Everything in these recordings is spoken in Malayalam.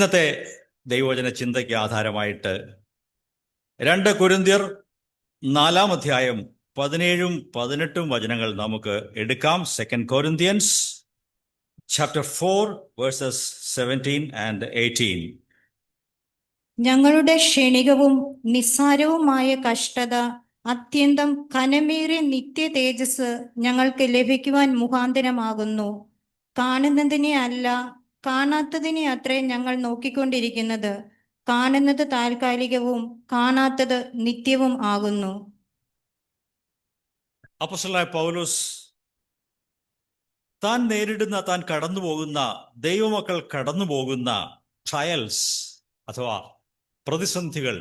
ഇന്നത്തെ ദൈവവചന ചിന്തയ്ക്ക് ആധാരമായിട്ട് 2 കൊരിന്ത്യർ 4 അധ്യായം 17-18 വചനങ്ങൾ നമുക്ക് എടുക്കാം. 2 Corinthians chapter 4 verses 17 and 18. ഞങ്ങളുടെ ക്ഷണികവും നിസ്സാരവുമായ കഷ്ടത അത്യന്തം ഘനമേറിയ നിത്യ തേജസ് ഞങ്ങൾക്ക് ലഭിക്കുവാൻ മുഖാന്തരമാകുന്നു. കാണുന്നതിനെ അല്ല, കാണാത്തതിനെ അത്രേ ഞങ്ങൾ നോക്കിക്കൊണ്ടിരിക്കുന്നത്. കാണുന്നത് താൽക്കാലികവും കാണാത്തത് നിത്യവും ആകുന്നു. അപ്പോസ്തലനായ പൗലോസ് താൻ നേരിടുന്ന, താൻ കടന്നുപോകുന്ന, ദൈവമക്കൾ കടന്നുപോകുന്ന ട്രയൽസ് അഥവാ പ്രതിസന്ധികൾ,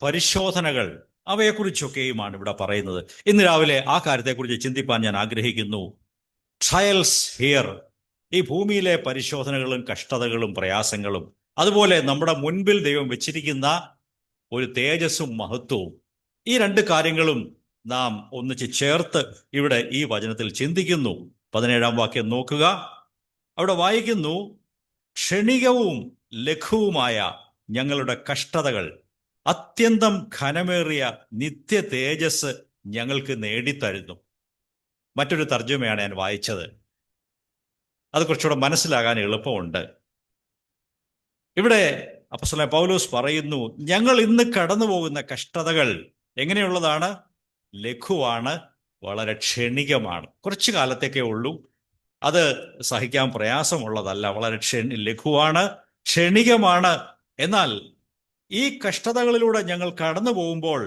പരിശോധനകൾ, അവയെക്കുറിച്ചൊക്കെയുമാണ് ഇവിടെ പറയുന്നത്. ഇന്ന് രാവിലെ ആ കാര്യത്തെക്കുറിച്ച് ചിന്തിപ്പാൻ ഞാൻ ആഗ്രഹിക്കുന്നു. ട്രയൽസ് ഹിയർ, ഈ ഭൂമിയിലെ പരിശോധനകളും കഷ്ടതകളും പ്രയാസങ്ങളും, അതുപോലെ നമ്മുടെ മുൻപിൽ ദൈവം വെച്ചിരിക്കുന്ന ഒരു തേജസ്സും മഹത്വവും, ഈ 2 കാര്യങ്ങളും നാം ഒന്നിച്ച് ചേർത്ത് ഇവിടെ ഈ വചനത്തിൽ ചിന്തിക്കുന്നു. 17-ാം വാക്യം നോക്കുക. അവിടെ വായിക്കുന്നു, ക്ഷണികവും ലഘുവുമായ ഞങ്ങളുടെ കഷ്ടതകൾ അത്യന്തം ഘനമേറിയ നിത്യ തേജസ് ഞങ്ങൾക്ക് നേടിത്തരുന്നു. മറ്റൊരു തർജ്ജമയാണ് ഞാൻ വായിച്ചത്. അത് കുറച്ചുകൂടെ മനസ്സിലാകാൻ എളുപ്പമുണ്ട്. ഇവിടെ അപ്പോസ്തലനായ പൗലോസ് പറയുന്നു, ഞങ്ങൾ ഇന്ന് കടന്നു പോകുന്ന കഷ്ടതകൾ എങ്ങനെയുള്ളതാണ്? ലഘുവാണ്, വളരെ ക്ഷണികമാണ്, കുറച്ചു കാലത്തേക്കേ ഉള്ളൂ. അത് സഹിക്കാൻ പ്രയാസമുള്ളതല്ല, വളരെ ലഘുവാണ്, ക്ഷണികമാണ്. എന്നാൽ ഈ കഷ്ടതകളിലൂടെ ഞങ്ങൾ കടന്നു പോകുമ്പോൾ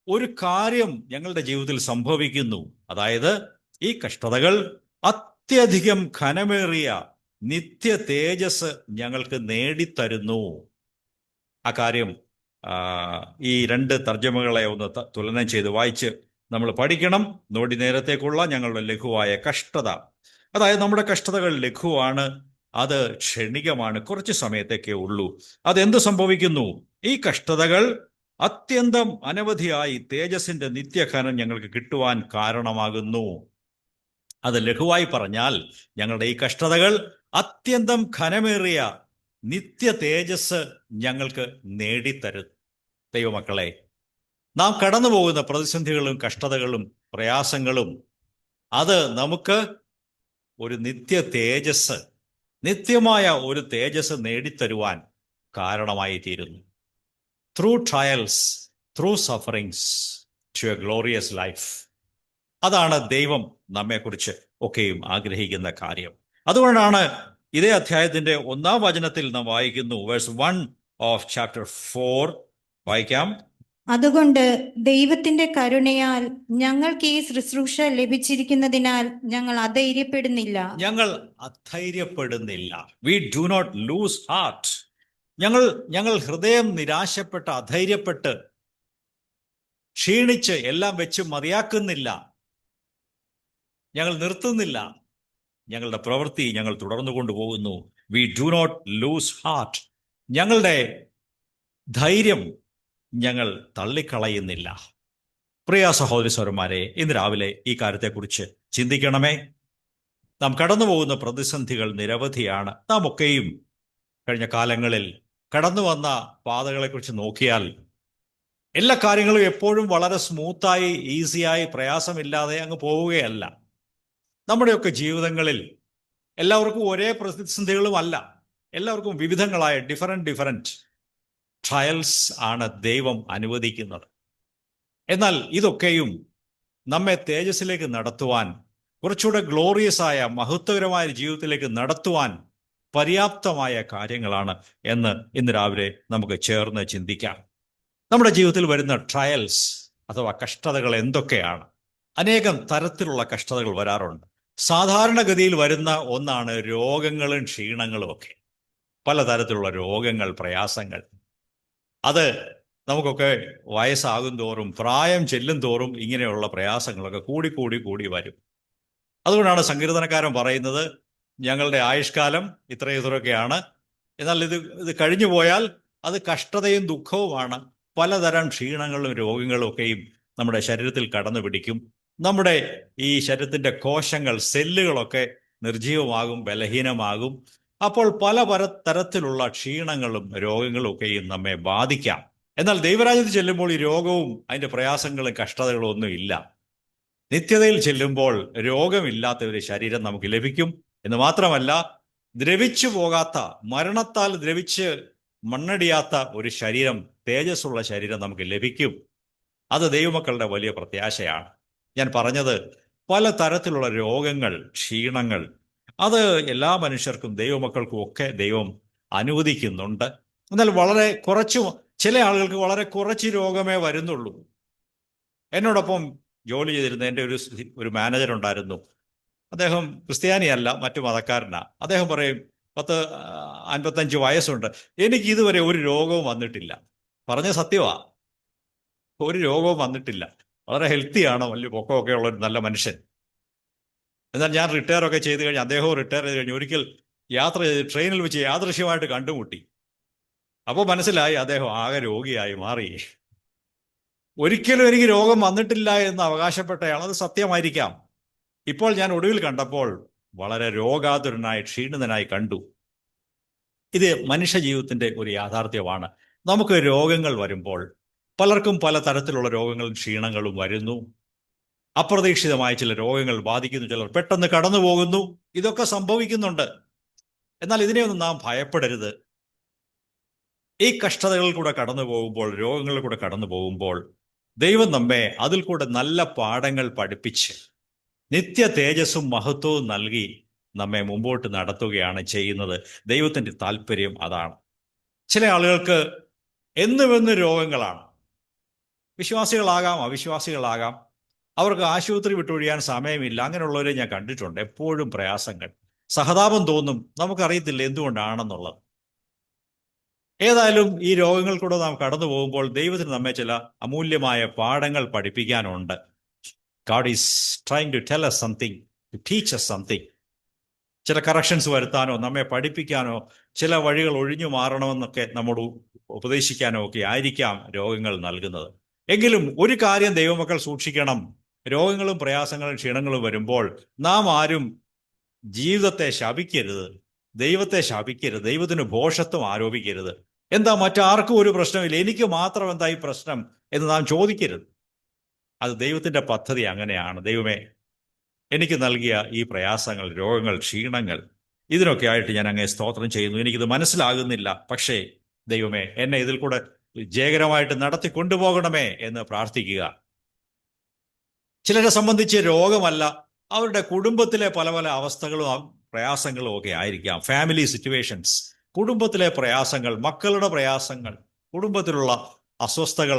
ഒരു കാര്യം ഞങ്ങളുടെ ജീവിതത്തിൽ സംഭവിക്കുന്നു. അതായത് ഈ കഷ്ടതകൾ അത്യധികം ഘനമേറിയ നിത്യ തേജസ് ഞങ്ങൾക്ക് നേടിത്തരുന്നു. ആ കാര്യം ഈ 2 തർജ്ജമകളെ ഒന്ന് തുലനം ചെയ്ത് വായിച്ച് നമ്മൾ പഠിക്കണം. നോടി നേരത്തേക്കുള്ള ഞങ്ങളുടെ ലഘുവായ കഷ്ടത, അതായത് നമ്മുടെ കഷ്ടതകൾ ലഘുവാണ്, അത് ക്ഷണികമാണ്, കുറച്ച് സമയത്തേക്കേ ഉള്ളൂ. അതെന്ത് സംഭവിക്കുന്നു? ഈ കഷ്ടതകൾ അത്യന്തം അനവധിയായി തേജസ്സിന്റെ നിത്യഘനം ഞങ്ങൾക്ക് കിട്ടുവാൻ കാരണമാകുന്നു. അത് ലഘുവായി പറഞ്ഞാൽ, ഞങ്ങളുടെ ഈ കഷ്ടതകൾ അത്യന്തം ഘനമേറിയ നിത്യ തേജസ് ഞങ്ങൾക്ക് നേടിത്തരുന്നു. ദൈവമക്കളെ, നാം കടന്നു പോകുന്ന പ്രതിസന്ധികളും കഷ്ടതകളും പ്രയാസങ്ങളും അത് നമുക്ക് ഒരു നിത്യ തേജസ്, നിത്യമായ ഒരു തേജസ് നേടിത്തരുവാൻ കാരണമായി തീരുന്നു. Through trials, through sufferings to a glorious life. അതാണ് ദൈവം നമ്മെക്കുറിച്ച് ഒക്കെയും ആഗ്രഹിക്കുന്ന കാര്യം. അതുകൊണ്ടാണ് ഇതേ അധ്യായത്തിന്റെ 1-ാം വചനത്തിൽ നാം വായിക്കുന്നു, വേഴ്സ് 1 ഓഫ് ചാപ്റ്റർ 4 വായിക്കാം. അതുകൊണ്ട് ദൈവത്തിന്റെ കരുണയാൽ ഞങ്ങൾക്ക് ഈ ശുശ്രൂഷ ലഭിച്ചിരിക്കുന്നതിനാൽ ഞങ്ങൾ അധൈര്യപ്പെടുന്നില്ല. We do not lose heart. ഞങ്ങൾ ഹൃദയം നിരാശപ്പെട്ട്, അധൈര്യപ്പെട്ട്, ക്ഷീണിച്ച് എല്ലാം വെച്ച് മതിയാക്കുന്നില്ല. ഞങ്ങൾ നിർത്തുന്നില്ല. ഞങ്ങളുടെ പ്രവൃത്തി ഞങ്ങൾ തുടർന്നു കൊണ്ടുപോകുന്നു. We do not lose heart. ഞങ്ങളുടെ ധൈര്യം ഞങ്ങൾ തള്ളിക്കളയുന്നില്ല. പ്രിയ സഹോദരി സഹോദരന്മാരെ, ഇന്ന് രാവിലെ ഈ കാര്യത്തെക്കുറിച്ച് ചിന്തിക്കണമേ. നാം കടന്നു പോകുന്ന പ്രതിസന്ധികൾ നിരവധിയാണ്. നാം ഒക്കെയും കഴിഞ്ഞ കാലങ്ങളിൽ കടന്നു വന്ന പാതകളെക്കുറിച്ച് നോക്കിയാൽ എല്ലാ കാര്യങ്ങളും എപ്പോഴും വളരെ സ്മൂത്തായി, ഈസിയായി, പ്രയാസമില്ലാതെ അങ്ങ് പോവുകയല്ല. നമ്മുടെയൊക്കെ ജീവിതങ്ങളിൽ എല്ലാവർക്കും ഒരേ പ്രതിസന്ധികളും അല്ല. എല്ലാവർക്കും വിവിധങ്ങളായ ഡിഫറൻറ്റ് ട്രയൽസ് ആണ് ദൈവം അനുവദിക്കുന്നത്. എന്നാൽ ഇതൊക്കെയും നമ്മെ തേജസ്സിലേക്ക് നടത്തുവാൻ, കുറച്ചുകൂടെ ഗ്ലോറിയസ് ആയ മഹത്വകരമായ ജീവിതത്തിലേക്ക് നടത്തുവാൻ പര്യാപ്തമായ കാര്യങ്ങളാണ് എന്ന് ഇന്ന് രാവിലെ നമുക്ക് ചേർന്ന് ചിന്തിക്കാം. നമ്മുടെ ജീവിതത്തിൽ വരുന്ന ട്രയൽസ് അഥവാ കഷ്ടതകൾ എന്തൊക്കെയാണ്? അനേകം തരത്തിലുള്ള കഷ്ടതകൾ വരാറുണ്ട്. സാധാരണഗതിയിൽ വരുന്ന ഒന്നാണ് രോഗങ്ങളും ക്ഷീണങ്ങളും ഒക്കെ. പലതരത്തിലുള്ള രോഗങ്ങൾ, പ്രയാസങ്ങൾ, അത് നമുക്കൊക്കെ വയസ്സാകും തോറും, പ്രായം ചെല്ലും തോറും ഇങ്ങനെയുള്ള പ്രയാസങ്ങളൊക്കെ കൂടി വരും. അതുകൊണ്ടാണ് സങ്കീർത്തനക്കാരൻ പറയുന്നത്, ഞങ്ങളുടെ ആയുഷ്കാലം ഇത്രയൊക്കെയാണ്, എന്നാൽ ഇത് കഴിഞ്ഞു പോയാൽ അത് കഷ്ടതയും ദുഃഖവുമാണ്. പലതരം ക്ഷീണങ്ങളും രോഗങ്ങളും ഒക്കെയും നമ്മുടെ ശരീരത്തിൽ കടന്നു പിടിക്കും. നമ്മുടെ ഈ ശരീരത്തിൻ്റെ കോശങ്ങൾ, സെല്ലുകളൊക്കെ നിർജീവമാകും, ബലഹീനമാകും. അപ്പോൾ പല തരത്തിലുള്ള ക്ഷീണങ്ങളും രോഗങ്ങളും ഒക്കെയും നമ്മെ ബാധിക്കാം. എന്നാൽ ദൈവരാജ്യത്തിൽ ചെല്ലുമ്പോൾ ഈ രോഗവും അതിൻ്റെ പ്രയാസങ്ങളും കഷ്ടതകളും ഒന്നും ഇല്ല. നിത്യതയിൽ ചെല്ലുമ്പോൾ രോഗമില്ലാത്ത ഒരു ശരീരം നമുക്ക് ലഭിക്കും എന്ന് മാത്രമല്ല, ദ്രവിച്ചു പോകാത്ത, മരണത്താൽ ദ്രവിച്ച് മണ്ണടിയാത്ത ഒരു ശരീരം, തേജസ്സുള്ള ശരീരം നമുക്ക് ലഭിക്കും. അത് ദൈവമക്കളുടെ വലിയ പ്രത്യാശയാണ്. ഞാൻ പറഞ്ഞത് പല തരത്തിലുള്ള രോഗങ്ങൾ, ക്ഷീണങ്ങൾ, അത് എല്ലാ മനുഷ്യർക്കും ദൈവമക്കൾക്കും ഒക്കെ ദൈവം അനുവദിക്കുന്നുണ്ട്. എന്നാൽ വളരെ കുറച്ചു, ചില ആളുകൾക്ക് വളരെ കുറച്ച് രോഗമേ വരുന്നുള്ളൂ. എന്നോടൊപ്പം ജോലി ചെയ്തിരുന്ന എൻ്റെ ഒരു മാനേജർ ഉണ്ടായിരുന്നു. അദ്ദേഹം ക്രിസ്ത്യാനിയല്ല, മറ്റു മതക്കാരനാ. അദ്ദേഹം പറയും, 55 വയസ്സുണ്ട്, എനിക്ക് ഇതുവരെ ഒരു രോഗവും വന്നിട്ടില്ല. പറഞ്ഞ സത്യമാ, ഒരു രോഗവും വന്നിട്ടില്ല. വളരെ ഹെൽത്തിയാണ്, വലിയ പൊക്കമൊക്കെ ഉള്ള ഒരു നല്ല മനുഷ്യൻ. എന്നാൽ ഞാൻ റിട്ടയർ ഒക്കെ ചെയ്ത് കഴിഞ്ഞ്, അദ്ദേഹവും റിട്ടയർ ചെയ്ത് കഴിഞ്ഞ് ഒരിക്കൽ യാത്ര ചെയ്ത് ട്രെയിനിൽ വെച്ച് യാദൃശ്യമായിട്ട് കണ്ടുമുട്ടി. അപ്പോൾ മനസ്സിലായി അദ്ദേഹം ആകെ രോഗിയായി മാറി. ഒരിക്കലും എനിക്ക് രോഗം വന്നിട്ടില്ല എന്ന് അവകാശപ്പെട്ടയാൾ, അത് സത്യമായിരിക്കാം. ഇപ്പോൾ ഞാൻ ഒടുവിൽ കണ്ടപ്പോൾ വളരെ രോഗാതുരനായി, ക്ഷീണിതനായി കണ്ടു. ഇത് മനുഷ്യ ജീവിതത്തിന്റെ ഒരു യാഥാർത്ഥ്യമാണ്. നമുക്ക് രോഗങ്ങൾ വരുമ്പോൾ പലർക്കും പല തരത്തിലുള്ള രോഗങ്ങളും ക്ഷീണങ്ങളും വരുന്നു. അപ്രതീക്ഷിതമായ ചില രോഗങ്ങൾ ബാധിക്കുന്നു, ചിലർ പെട്ടെന്ന് കടന്നു പോകുന്നു. ഇതൊക്കെ സംഭവിക്കുന്നുണ്ട്. എന്നാൽ ഇതിനെയൊന്നും നാം ഭയപ്പെടരുത്. ഈ കഷ്ടതകളിൽ കൂടെ കടന്നു പോകുമ്പോൾ, രോഗങ്ങളിൽ കൂടെ കടന്നു പോകുമ്പോൾ ദൈവം നമ്മെ അതിൽ കൂടെ നല്ല പാഠങ്ങൾ പഠിപ്പിച്ച് നിത്യ തേജസ്സും മഹത്വവും നൽകി നമ്മെ മുമ്പോട്ട് നടത്തുകയാണ് ചെയ്യുന്നത്. ദൈവത്തിൻ്റെ താല്പര്യം അതാണ്. ചില ആളുകൾക്ക് എന്നുമെന്ന് രോഗങ്ങളാണ്. വിശ്വാസികളാകാം, അവിശ്വാസികളാകാം. അവർക്ക് ആശുപത്രി വിട്ടൊഴിയാൻ സമയമില്ല. അങ്ങനെയുള്ളവരെ ഞാൻ കണ്ടിട്ടുണ്ട്. എപ്പോഴും പ്രയാസങ്ങൾ, സഹതാപം തോന്നും. നമുക്കറിയത്തില്ല എന്തുകൊണ്ടാണെന്നുള്ളത്. ഏതായാലും ഈ രോഗങ്ങൾ കൂടെ നാം കടന്നു പോകുമ്പോൾ ദൈവത്തിന് നമ്മെ ചില അമൂല്യമായ പാഠങ്ങൾ പഠിപ്പിക്കാനുണ്ട്. God is trying to tell us something, to teach us something. ചില കറക്ഷൻസ് വരുത്താനോ, നമ്മെ പഠിപ്പിക്കാനോ, ചില വഴികൾ ഒഴിഞ്ഞു മാറണമെന്നൊക്കെ നമ്മോട് ഉപദേശിക്കാനോ ഒക്കെ ആയിരിക്കാം രോഗങ്ങൾ നൽകുന്നത്. എങ്കിലും ഒരു കാര്യം ദൈവമക്കൾ സൂക്ഷിക്കണം. രോഗങ്ങളും പ്രയാസങ്ങളും ക്ഷീണങ്ങളും വരുമ്പോൾ നാം ആരും ജീവിതത്തെ ശപിക്കരുത്, ദൈവത്തെ ശപിക്കരുത്, ദൈവത്തിന് ഭോഷത്വം ആരോപിക്കരുത്. എന്താ മറ്റാർക്കും ഒരു പ്രശ്നമില്ല, എനിക്ക് മാത്രം എന്താ ഈ പ്രശ്നം എന്ന് നാം ചോദിക്കരുത്. അത് ദൈവത്തിൻ്റെ പദ്ധതി അങ്ങനെയാണ്. ദൈവമേ, എനിക്ക് നൽകിയ ഈ പ്രയാസങ്ങൾ, രോഗങ്ങൾ, ക്ഷീണങ്ങൾ, ഇതിനൊക്കെ ആയിട്ട് ഞാൻ അങ്ങേ സ്തോത്രം ചെയ്യുന്നു. എനിക്കിത് മനസ്സിലാകുന്നില്ല, പക്ഷേ ദൈവമേ എന്നെ ഇതിൽ കൂടെ ജയകരമായിട്ട് നടത്തി കൊണ്ടുപോകണമേ എന്ന് പ്രാർത്ഥിക്കുക. ചിലരെ സംബന്ധിച്ച് രോഗമല്ല, അവരുടെ കുടുംബത്തിലെ പല പല അവസ്ഥകളും പ്രയാസങ്ങളും ഒക്കെ ആയിരിക്കാം. ഫാമിലി സിറ്റുവേഷൻസ്, കുടുംബത്തിലെ പ്രയാസങ്ങൾ, മക്കളുടെ പ്രയാസങ്ങൾ, കുടുംബത്തിലുള്ള അസ്വസ്ഥകൾ,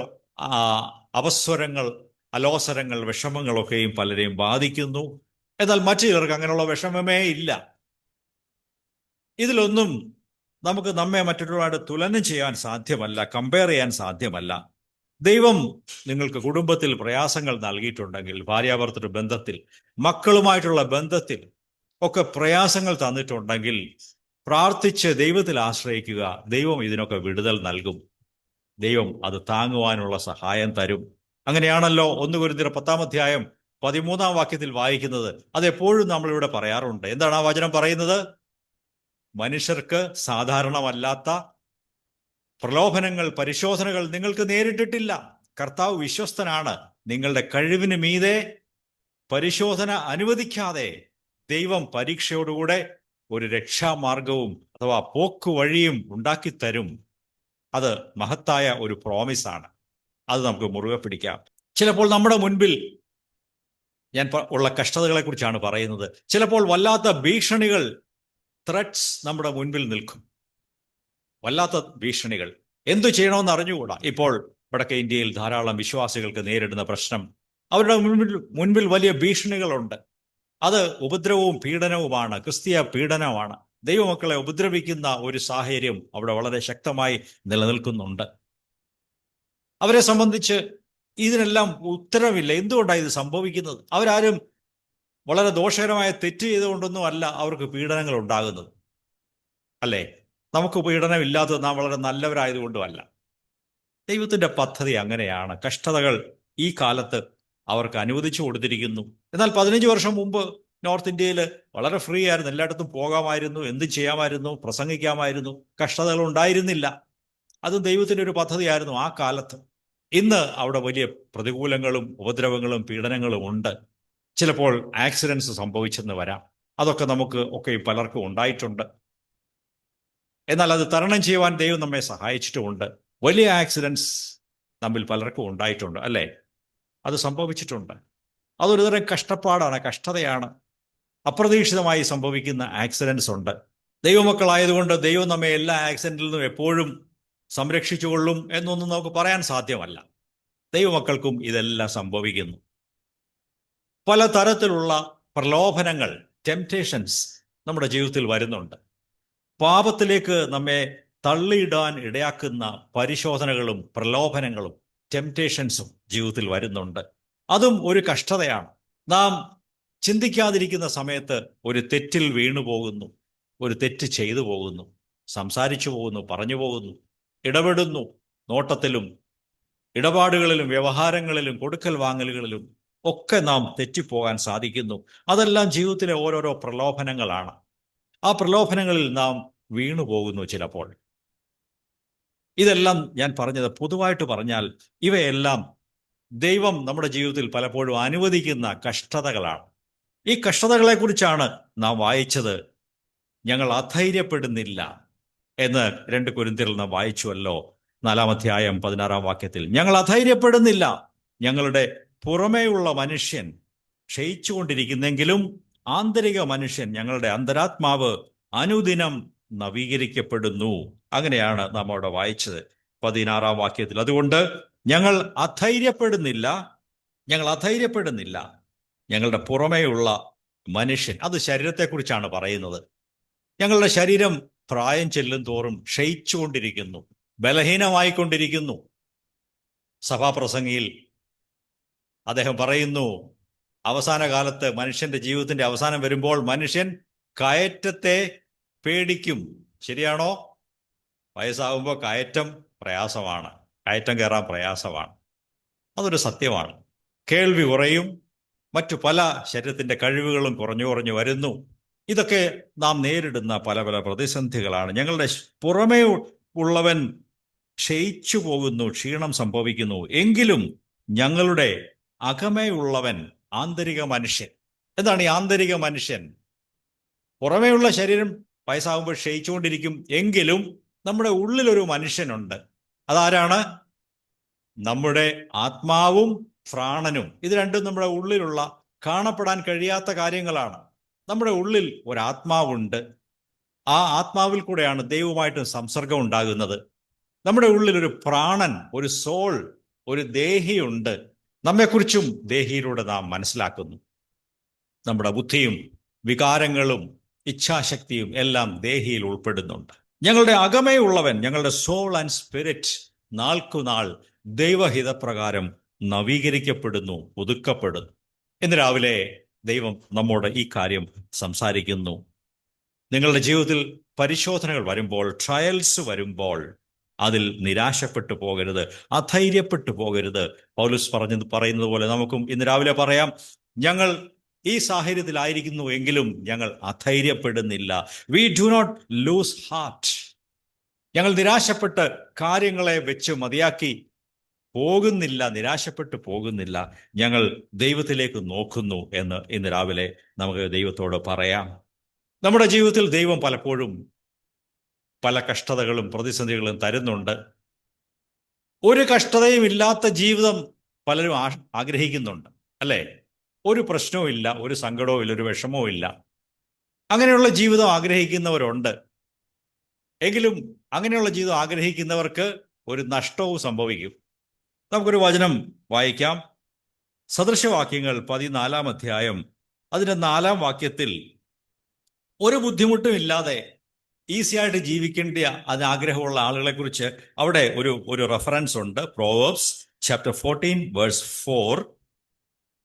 അപസ്വരങ്ങൾ, അലോസരങ്ങൾ, വിഷമങ്ങളൊക്കെയും പലരെയും ബാധിക്കുന്നു. എന്നാൽ മറ്റു ചിലർക്ക് അങ്ങനെയുള്ള വിഷമമേ ഇല്ല. ഇതിലൊന്നും നമുക്ക് നമ്മെ മറ്റൊരുപാട് തുലനം ചെയ്യാൻ സാധ്യമല്ല, കമ്പയർ ചെയ്യാൻ സാധ്യമല്ല. ദൈവം നിങ്ങൾക്ക് കുടുംബത്തിൽ പ്രയാസങ്ങൾ നൽകിയിട്ടുണ്ടെങ്കിൽ, ഭാര്യാഭർത്തൃ ബന്ധത്തിൽ, മക്കളുമായിട്ടുള്ള ബന്ധത്തിൽ ഒക്കെ പ്രയാസങ്ങൾ തന്നിട്ടുണ്ടെങ്കിൽ പ്രാർത്ഥിച്ച് ദൈവത്തിൽ ആശ്രയിക്കുക. ദൈവം ഇതിനൊക്കെ വിടുതൽ നൽകും. ദൈവം അത് താങ്ങുവാനുള്ള സഹായം തരും. അങ്ങനെയാണല്ലോ 1 കൊരിന്ത്യർ 10-13 വായിക്കുന്നത്. അതെപ്പോഴും നമ്മളിവിടെ പറയാറുണ്ട്. എന്താണ് ആ വചനം പറയുന്നത്? മനുഷ്യർക്ക് സാധാരണമല്ലാത്ത പ്രലോഭനങ്ങൾ, പരിശോധനകൾ നിങ്ങൾക്ക് നേരിട്ടിട്ടില്ല. കർത്താവ് വിശ്വസ്തനാണ്. നിങ്ങളുടെ കഴിവിന് മീതെ പരിശോധന അനുവദിക്കാതെ ദൈവം പരീക്ഷയോടുകൂടെ ഒരു രക്ഷാമാർഗവും അഥവാ പോക്കുവഴിയും ഉണ്ടാക്കിത്തരും. അത് മഹത്തായ ഒരു പ്രോമിസാണ്. അത് നമുക്ക് മുറുകെ പിടിക്കാം. ചിലപ്പോൾ നമ്മുടെ മുൻപിൽ, ഞാൻ ഉള്ള കഷ്ടതകളെ കുറിച്ചാണ് പറയുന്നത്, ചിലപ്പോൾ വല്ലാത്ത ഭീഷണികൾ, ത്രെറ്റ്സ് നമ്മുടെ മുൻപിൽ നിൽക്കും. വല്ലാത്ത ഭീഷണികൾ, എന്തു ചെയ്യണമെന്ന് അറിഞ്ഞുകൂടാ. ഇപ്പോൾ വടക്കേ ഇന്ത്യയിൽ ധാരാളം വിശ്വാസികൾക്ക് നേരിടുന്ന പ്രശ്നം, അവരുടെ മുൻപിൽ വലിയ ഭീഷണികളുണ്ട്. അത് ഉപദ്രവവും പീഡനവുമാണ്, ക്രിസ്തീയ പീഡനമാണ്. ദൈവമക്കളെ ഉപദ്രവിക്കുന്ന ഒരു സാഹചര്യം അവിടെ വളരെ ശക്തമായി നിലനിൽക്കുന്നുണ്ട്. അവരെ സംബന്ധിച്ച് ഇതിനെല്ലാം ഉത്തരവില്ല. എന്തുകൊണ്ടാണ് ഇത് സംഭവിക്കുന്നത്? അവരാരും വളരെ ദോഷകരമായ തെറ്റ് ചെയ്തുകൊണ്ടൊന്നും അല്ല അവർക്ക് പീഡനങ്ങൾ ഉണ്ടാകുന്നത്, അല്ലേ? നമുക്ക് പീഡനം ഇല്ലാത്തത് നാം വളരെ നല്ലവരായതുകൊണ്ടും അല്ല. ദൈവത്തിൻ്റെ പദ്ധതി അങ്ങനെയാണ്. കഷ്ടതകൾ ഈ കാലത്ത് അവർക്ക് അനുവദിച്ചു കൊടുത്തിരിക്കുന്നു. എന്നാൽ 15 വർഷം മുമ്പ് നോർത്ത് ഇന്ത്യയിൽ വളരെ ഫ്രീ ആയിരുന്നു, എല്ലായിടത്തും പോകാമായിരുന്നു, എന്ത് ചെയ്യാമായിരുന്നു, പ്രസംഗിക്കാമായിരുന്നു, കഷ്ടതകൾ ഉണ്ടായിരുന്നില്ല. അതും ദൈവത്തിൻ്റെ ഒരു പദ്ധതിയായിരുന്നു ആ കാലത്ത്. ഇന്ന് അവിടെ വലിയ പ്രതികൂലങ്ങളും ഉപദ്രവങ്ങളും പീഡനങ്ങളും ഉണ്ട്. ചിലപ്പോൾ ആക്സിഡൻസ് സംഭവിച്ചെന്ന് വരാം. അതൊക്കെ നമുക്ക് ഒക്കെ പലർക്കും ഉണ്ടായിട്ടുണ്ട്. എന്നാൽ അത് തരണം ചെയ്യുവാൻ ദൈവം നമ്മെ സഹായിച്ചിട്ടുമുണ്ട്. വലിയ ആക്സിഡൻസ് നമ്മിൽ പലർക്കും ഉണ്ടായിട്ടുണ്ട്, അല്ലേ? അത് സംഭവിച്ചിട്ടുണ്ട്. അതൊരു തരം കഷ്ടപ്പാടാണ്, കഷ്ടതയാണ്. അപ്രതീക്ഷിതമായി സംഭവിക്കുന്ന ആക്സിഡൻസ് ഉണ്ട്. ദൈവമക്കളായതുകൊണ്ട് ദൈവം നമ്മെ എല്ലാ ആക്സിഡൻറ്റിൽ നിന്നും എപ്പോഴും സംരക്ഷിച്ചുകൊള്ളും എന്നൊന്നും നമുക്ക് പറയാൻ സാധ്യമല്ല. ദൈവമക്കൾക്കും ഇതെല്ലാം സംഭവിക്കുന്നു. പല തരത്തിലുള്ള പ്രലോഭനങ്ങൾ, ടെംപ്റ്റേഷൻസ് നമ്മുടെ ജീവിതത്തിൽ വരുന്നുണ്ട്. പാപത്തിലേക്ക് നമ്മെ തള്ളിയിടാൻ ഇടയാക്കുന്ന പരിശോധനകളും പ്രലോഭനങ്ങളും ടെംപ്റ്റേഷൻസും ജീവിതത്തിൽ വരുന്നുണ്ട്. അതും ഒരു കഷ്ടതയാണ്. നാം ചിന്തിക്കാതിരിക്കുന്ന സമയത്ത് ഒരു തെറ്റിൽ വീണു പോകുന്നു, ഒരു തെറ്റ് ചെയ്തു പോകുന്നു, സംസാരിച്ചു പോകുന്നു, പറഞ്ഞു പോകുന്നു, ഇടപെടുന്നു. നോട്ടത്തിലും ഇടപാടുകളിലും വ്യവഹാരങ്ങളിലും കൊടുക്കൽ വാങ്ങലുകളിലും ഒക്കെ നാം തെറ്റിപ്പോകാൻ സാധിക്കുന്നു. അതെല്ലാം ജീവിതത്തിലെ ഓരോരോ പ്രലോഭനങ്ങളാണ്. ആ പ്രലോഭനങ്ങളിൽ നാം വീണു പോകുന്നു ചിലപ്പോൾ. ഇതെല്ലാം ഞാൻ പറഞ്ഞത് പൊതുവായിട്ട് പറഞ്ഞാൽ ഇവയെല്ലാം ദൈവം നമ്മുടെ ജീവിതത്തിൽ പലപ്പോഴും അനുവദിക്കുന്ന കഷ്ടതകളാണ്. ഈ കഷ്ടതകളെക്കുറിച്ചാണ് നാം വായിച്ചത്. ഞങ്ങൾ അധൈര്യപ്പെടുന്നില്ല എന്ന് 2 കൊരിന്ത്യരിൽ നാം വായിച്ചുവല്ലോ. 4-ാം അധ്യായം 16-ാം വാക്യത്തിൽ ഞങ്ങൾ അധൈര്യപ്പെടുന്നില്ല. ഞങ്ങളുടെ പുറമേയുള്ള മനുഷ്യൻ ക്ഷയിച്ചുകൊണ്ടിരിക്കുന്നെങ്കിലും ആന്തരിക മനുഷ്യൻ, ഞങ്ങളുടെ അന്തരാത്മാവ് അനുദിനം നവീകരിക്കപ്പെടുന്നു. അങ്ങനെയാണ് നാം അവിടെ വായിച്ചത് 16-ാം വാക്യത്തിൽ. അതുകൊണ്ട് ഞങ്ങൾ അധൈര്യപ്പെടുന്നില്ല. ഞങ്ങളുടെ പുറമേയുള്ള മനുഷ്യൻ, അത് ശരീരത്തെക്കുറിച്ചാണ് പറയുന്നത്. ഞങ്ങളുടെ ശരീരം പ്രായം ചെല്ലും തോറും ക്ഷയിച്ചുകൊണ്ടിരിക്കുന്നു, ബലഹീനമായിക്കൊണ്ടിരിക്കുന്നു. സഭാപ്രസംഗിയിൽ അദ്ദേഹം പറയുന്നു, അവസാന കാലത്ത് മനുഷ്യന്റെ ജീവിതത്തിന്റെ അവസാനം വരുമ്പോൾ മനുഷ്യൻ കയറ്റത്തെ പേടിക്കും. ശരിയാണോ? വയസ്സാകുമ്പോൾ കയറ്റം കയറാൻ പ്രയാസമാണ്. അതൊരു സത്യമാണ്. കേൾവി കുറയും, മറ്റു പല ശരീരത്തിന്റെ കഴിവുകളും കുറഞ്ഞു വരുന്നു. ഇതൊക്കെ നാം നേരിടുന്ന പല പല പ്രതിസന്ധികളാണ്. ഞങ്ങളുടെ പുറമേ ഉള്ളവൻ ക്ഷയിച്ചു പോകുന്നു, ക്ഷീണം സംഭവിക്കുന്നു. എങ്കിലും ഞങ്ങളുടെ അകമേ ഉള്ളവൻ, ആന്തരിക മനുഷ്യൻ. എന്താണ് ഈ ആന്തരിക മനുഷ്യൻ? പുറമേയുള്ള ശരീരം വയസ്സാകുമ്പോൾ ക്ഷയിച്ചുകൊണ്ടിരിക്കും, എങ്കിലും നമ്മുടെ ഉള്ളിലൊരു മനുഷ്യനുണ്ട്. അതാരാണ്? നമ്മുടെ ആത്മാവും പ്രാണനും. ഇത് രണ്ടും നമ്മുടെ ഉള്ളിലുള്ള കാണപ്പെടാൻ കഴിയാത്ത കാര്യങ്ങളാണ്. നമ്മുടെ ഉള്ളിൽ ഒരാത്മാവുണ്ട്. ആ ആത്മാവിൽ കൂടെയാണ് ദൈവമായിട്ട് സംസർഗം ഉണ്ടാകുന്നത്. നമ്മുടെ ഉള്ളിൽ ഒരു പ്രാണൻ, ഒരു സോൾ, ഒരു ദേഹിയുണ്ട്. നമ്മെക്കുറിച്ചും ദേഹിയിലൂടെ നാം മനസ്സിലാക്കുന്നു. നമ്മുടെ ബുദ്ധിയും വികാരങ്ങളും ഇച്ഛാശക്തിയും എല്ലാം ദേഹിയിൽ ഉൾപ്പെടുന്നുണ്ട്. ഞങ്ങളുടെ അകമേ ഉള്ളവൻ, ഞങ്ങളുടെ സോൾ ആൻഡ് സ്പിരിറ്റ് നാൾക്കുനാൾ ദൈവഹിതപ്രകാരം നവീകരിക്കപ്പെടുന്നു, പുതുക്കപ്പെടുന്നു. ഇന്ന് രാവിലെ ദൈവം നമ്മോട് ഈ കാര്യം സംസാരിക്കുന്നു. നിങ്ങളുടെ ജീവിതത്തിൽ പരിശോധനകൾ വരുമ്പോൾ, ട്രയൽസ് വരുമ്പോൾ അതിൽ നിരാശപ്പെട്ടു പോകരുത്, അധൈര്യപ്പെട്ടു പോകരുത്. പൗലോസ് പറയുന്നത് പോലെ നമുക്കും ഇന്ന് രാവിലെ പറയാം, ഞങ്ങൾ ഈ സാഹചര്യത്തിലായിരിക്കുന്നു എങ്കിലും ഞങ്ങൾ അധൈര്യപ്പെടുന്നില്ല. We do not lose heart. ഞങ്ങൾ നിരാശപ്പെട്ട് കാര്യങ്ങളെ വെച്ച് മതിയാക്കി പോകുന്നില്ല, നിരാശപ്പെട്ടു പോകുന്നില്ല. ഞങ്ങൾ ദൈവത്തിലേക്ക് നോക്കുന്നു എന്ന് ഇന്ന് രാവിലെ നമുക്ക് ദൈവത്തോട് പറയാം. നമ്മുടെ ജീവിതത്തിൽ ദൈവം പലപ്പോഴും പല കഷ്ടതകളും പ്രതിസന്ധികളും തരുന്നുണ്ട്. ഒരു കഷ്ടതയും ഇല്ലാത്ത ജീവിതം പലരും ആഗ്രഹിക്കുന്നുണ്ട്, അല്ലേ? ഒരു പ്രശ്നവും ഇല്ല, ഒരു സങ്കടവും ഇല്ല, ഒരു വിഷമവും ഇല്ല. അങ്ങനെയുള്ള ജീവിതം ആഗ്രഹിക്കുന്നവരുണ്ട്. എങ്കിലും അങ്ങനെയുള്ള ജീവിതം ആഗ്രഹിക്കുന്നവർക്ക് ഒരു നഷ്ടവും സംഭവിക്കും. നമുക്കൊരു വചനം വായിക്കാം. സദൃശവാക്യങ്ങൾ 14-ാം അധ്യായം അതിൻ്റെ 4-ാം വാക്യത്തിൽ ഒരു ബുദ്ധിമുട്ടും ഇല്ലാതെ ഈസിയായിട്ട് ജീവിക്കേണ്ട ആഗ്രഹമുള്ള ആളുകളെ കുറിച്ച് അവിടെ ഒരു റെഫറൻസ് ഉണ്ട്. Proverbs chapter 14 verse 4.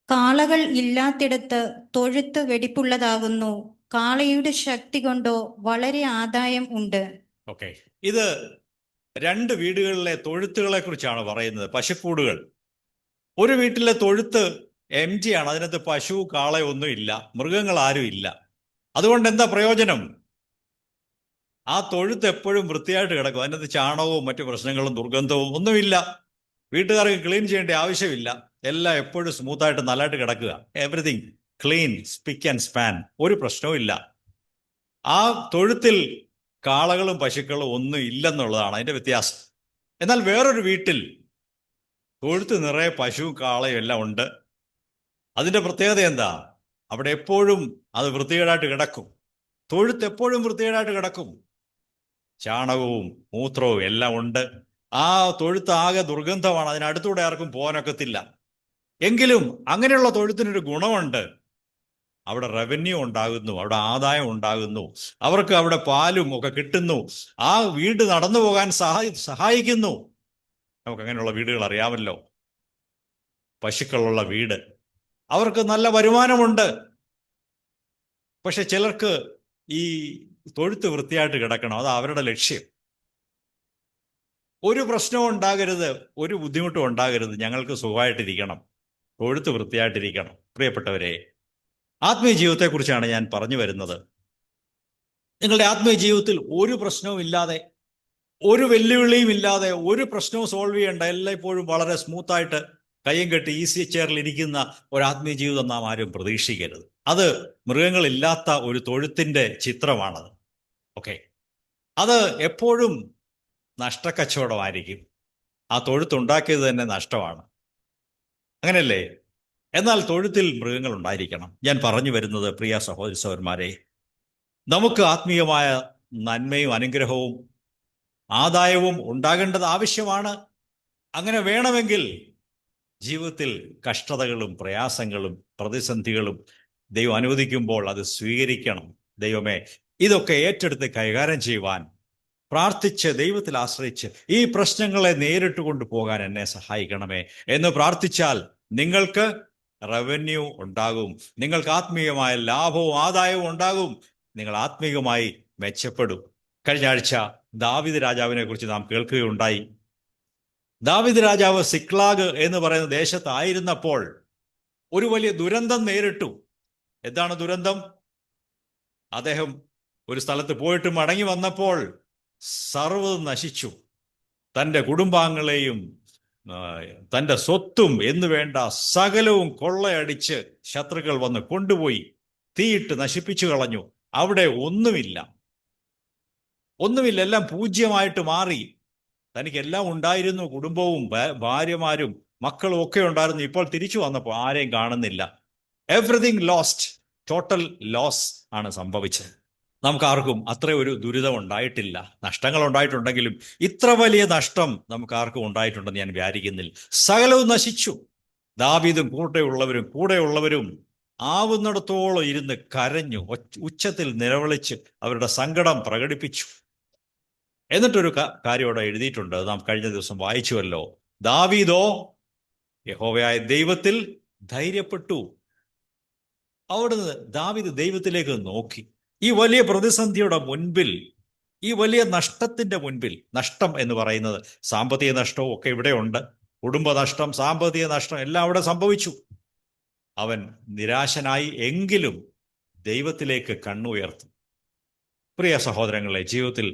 കാളകൾ ഇല്ലാത്തിടത്ത് തൊഴുത്ത് വെടിപ്പുള്ളതാകുന്നു, കാളയുടെ ശക്തി കൊണ്ടോ വളരെ ആദായം ഉണ്ട്. ഓക്കെ, ഇത് 2 വീടുകളിലെ തൊഴുത്തുകളെ കുറിച്ചാണ് പറയുന്നത്. പശുക്കൂടുകൾ. ഒരു വീട്ടിലെ തൊഴുത്ത് ആണ്. അതിനകത്ത് പശു കാളയൊന്നും ഇല്ല, മൃഗങ്ങൾ ആരും ഇല്ല. അതുകൊണ്ട് എന്താ പ്രയോജനം? ആ തൊഴുത്ത് എപ്പോഴും വൃത്തിയായിട്ട് കിടക്കും. അതിനകത്ത് ചാണകവും മറ്റു പ്രശ്നങ്ങളും ദുർഗന്ധവും ഒന്നുമില്ല. വീട്ടുകാർക്ക് ക്ലീൻ ചെയ്യേണ്ട ആവശ്യമില്ല. എല്ലാം എപ്പോഴും സ്മൂത്തായിട്ട് നല്ലതായിട്ട് കിടക്കുക. എവറിഥിങ് ക്ലീൻ, സ്പിക്ക് ആൻഡ് സ്പാൻ, ഒരു പ്രശ്നവും ഇല്ല. ആ തൊഴുത്തിൽ കാളകളും പശുക്കളും ഒന്നും ഇല്ലെന്നുള്ളതാണ് അതിന്റെ വ്യത്യാസം. എന്നാൽ വേറൊരു വീട്ടിൽ തൊഴുത്ത് നിറയെ പശുവും കാളയും എല്ലാം ഉണ്ട്. അതിന്റെ പ്രത്യേകത എന്താ? അവിടെ എപ്പോഴും അത് വൃത്തികേടായിട്ട് കിടക്കും. തൊഴുത്ത് എപ്പോഴും വൃത്തികേടായിട്ട് കിടക്കും. ചാണകവും മൂത്രവും എല്ലാം ഉണ്ട്. ആ തൊഴുത്ത് ആകെ ദുർഗന്ധമാണ്. അതിനടുത്തൂടെ ആർക്കും പോകാനൊക്കത്തില്ല. എങ്കിലും അങ്ങനെയുള്ള തൊഴുത്തിനൊരു ഗുണമുണ്ട്. അവിടെ റവന്യൂ ഉണ്ടാകുന്നു, അവിടെ ആദായം ഉണ്ടാകുന്നു, അവർക്ക് അവിടെ പാലും ഒക്കെ കിട്ടുന്നു, ആ വീട് നടന്നു പോകാൻ സഹായിക്കുന്നു. നമുക്ക് അങ്ങനെയുള്ള വീടുകൾ അറിയാമല്ലോ. പശുക്കളുള്ള വീട്, അവർക്ക് നല്ല വരുമാനമുണ്ട്. പക്ഷെ ചിലർക്ക് ഈ തൊഴുത്ത് വൃത്തിയായിട്ട് കിടക്കണം, അത് അവരുടെ ലക്ഷ്യം. ഒരു പ്രശ്നവും ഉണ്ടാകരുത്, ഒരു ബുദ്ധിമുട്ടും ഉണ്ടാകരുത്, ഞങ്ങൾക്ക് സുഖമായിട്ടിരിക്കണം, തൊഴുത്ത് വൃത്തിയായിട്ടിരിക്കണം. പ്രിയപ്പെട്ടവരെ, ആത്മീയ ജീവിതത്തെക്കുറിച്ചാണ് ഞാൻ പറഞ്ഞു വരുന്നത്. നിങ്ങളുടെ ആത്മീയ ജീവിതത്തിൽ ഒരു പ്രശ്നവും ഇല്ലാതെ, ഒരു വെല്ലുവിളിയും ഇല്ലാതെ, ഒരു പ്രശ്നവും സോൾവ് ചെയ്യേണ്ട, എല്ലായ്പ്പോഴും വളരെ സ്മൂത്തായിട്ട് കയ്യും കെട്ടി ഈസി ചെയറിൽ ഇരിക്കുന്ന ഒരു ആത്മീയ ജീവിതം നാം ആരും പ്രതീക്ഷിക്കരുത്. അത് മൃഗങ്ങളില്ലാത്ത ഒരു തൊഴുത്തിന്റെ ചിത്രമാണത്. ഓക്കെ, അത് എപ്പോഴും നഷ്ടക്കച്ചവടമായിരിക്കും. ആ തൊഴുത്തുണ്ടാക്കിയത് തന്നെ നഷ്ടമാണ്. അങ്ങനെയല്ലേ? എന്നാൽ തൊഴുത്തിൽ മൃഗങ്ങൾ ഉണ്ടായിരിക്കണം. ഞാൻ പറഞ്ഞു വരുന്നത്, പ്രിയ സഹോദരി സഹോദരന്മാരെ, നമുക്ക് ആത്മീയമായ നന്മയും അനുഗ്രഹവും ആദായവും ഉണ്ടാകേണ്ടത് ആവശ്യമാണ്. അങ്ങനെ വേണമെങ്കിൽ ജീവിതത്തിൽ കഷ്ടതകളും പ്രയാസങ്ങളും പ്രതിസന്ധികളും ദൈവം അനുവദിക്കുമ്പോൾ അത് സ്വീകരിക്കണം. ദൈവമേ, ഇതൊക്കെ ഏറ്റെടുത്ത് കൈകാര്യം ചെയ്യുവാൻ, പ്രാർത്ഥിച്ച് ദൈവത്തിൽ ആശ്രയിച്ച് ഈ പ്രശ്നങ്ങളെ നേരിട്ട് കൊണ്ടുപോകാൻ എന്നെ സഹായിക്കണമേ എന്ന് പ്രാർത്ഥിച്ചാൽ നിങ്ങൾക്ക് റവന്യൂ ഉണ്ടാകും, നിങ്ങൾക്ക് ആത്മീയമായ ലാഭവും ആദായവും ഉണ്ടാകും, നിങ്ങൾ ആത്മീയമായി മെച്ചപ്പെടും. കഴിഞ്ഞ ആഴ്ച ദാവീദ് രാജാവിനെ കുറിച്ച് നാം കേൾക്കുകയുണ്ടായി. ദാവീദ് രാജാവ് സിക്ലാഗ് എന്ന് പറയുന്ന ദേശത്തായിരുന്നപ്പോൾ ഒരു വലിയ ദുരന്തം നേരിട്ടു. എന്താണ് ദുരന്തം? അദ്ദേഹം ഒരു സ്ഥലത്ത് പോയിട്ട് മടങ്ങി വന്നപ്പോൾ സർവ്വതും നശിച്ചു. തൻ്റെ കുടുംബാംഗങ്ങളെയും തൻ്റെ സ്വത്തും എന്നു വേണ്ട സകലവും കൊള്ളയടിച്ച് ശത്രുക്കൾ വന്ന് കൊണ്ടുപോയി തീയിട്ട് നശിപ്പിച്ചു കളഞ്ഞു. അവിടെ ഒന്നുമില്ല, എല്ലാം പൂജ്യമായിട്ട് മാറി. തനിക്കെല്ലാം ഉണ്ടായിരുന്നു, കുടുംബവും ഭാര്യമാരും മക്കളും ഒക്കെ ഉണ്ടായിരുന്നു. ഇപ്പോൾ തിരിച്ചു വന്നപ്പോൾ ആരെയും കാണുന്നില്ല. എവറിഥിങ് ലോസ്റ്റ്, ടോട്ടൽ ലോസ് ആണ് സംഭവിച്ചത്. നമുക്കാർക്കും അത്ര ഒരു ദുരിതം ഉണ്ടായിട്ടില്ല. നഷ്ടങ്ങൾ ഉണ്ടായിട്ടുണ്ടെങ്കിലും ഇത്ര വലിയ നഷ്ടം നമുക്കാർക്കും ഉണ്ടായിട്ടുണ്ടെന്ന് ഞാൻ വിചാരിക്കുന്നില്ല. സകലവും നശിച്ചു. ദാവീദും കൂടെയുള്ളവരും ആവുന്നിടത്തോളം ഇരുന്ന് കരഞ്ഞു, ഉച്ചത്തിൽ നിലവിളിച്ച് അവരുടെ സങ്കടം പ്രകടിപ്പിച്ചു. എന്നിട്ടൊരു കാര്യം അവിടെ എഴുതിയിട്ടുണ്ട്, നാം കഴിഞ്ഞ ദിവസം വായിച്ചുവല്ലോ. ദാവീദോ യഹോവയായ ദൈവത്തിൽ ധൈര്യപ്പെട്ടു. അവിടുന്ന് ദാവീദ് ദൈവത്തിലേക്ക് നോക്കി. ഈ വലിയ പ്രതിസന്ധിയുടെ മുൻപിൽ, ഈ വലിയ നഷ്ടത്തിന്റെ മുൻപിൽ, നഷ്ടം എന്ന് പറയുന്നത് സാമ്പത്തിക നഷ്ടവും ഒക്കെ ഇവിടെ ഉണ്ട്, കുടുംബ നഷ്ടം, സാമ്പത്തിക നഷ്ടം എല്ലാം അവിടെ സംഭവിച്ചു. അവൻ നിരാശനായി എങ്കിലും ദൈവത്തിലേക്ക് കണ്ണുയർത്തും. പ്രിയ സഹോദരങ്ങളെ, ജീവിതത്തിൽ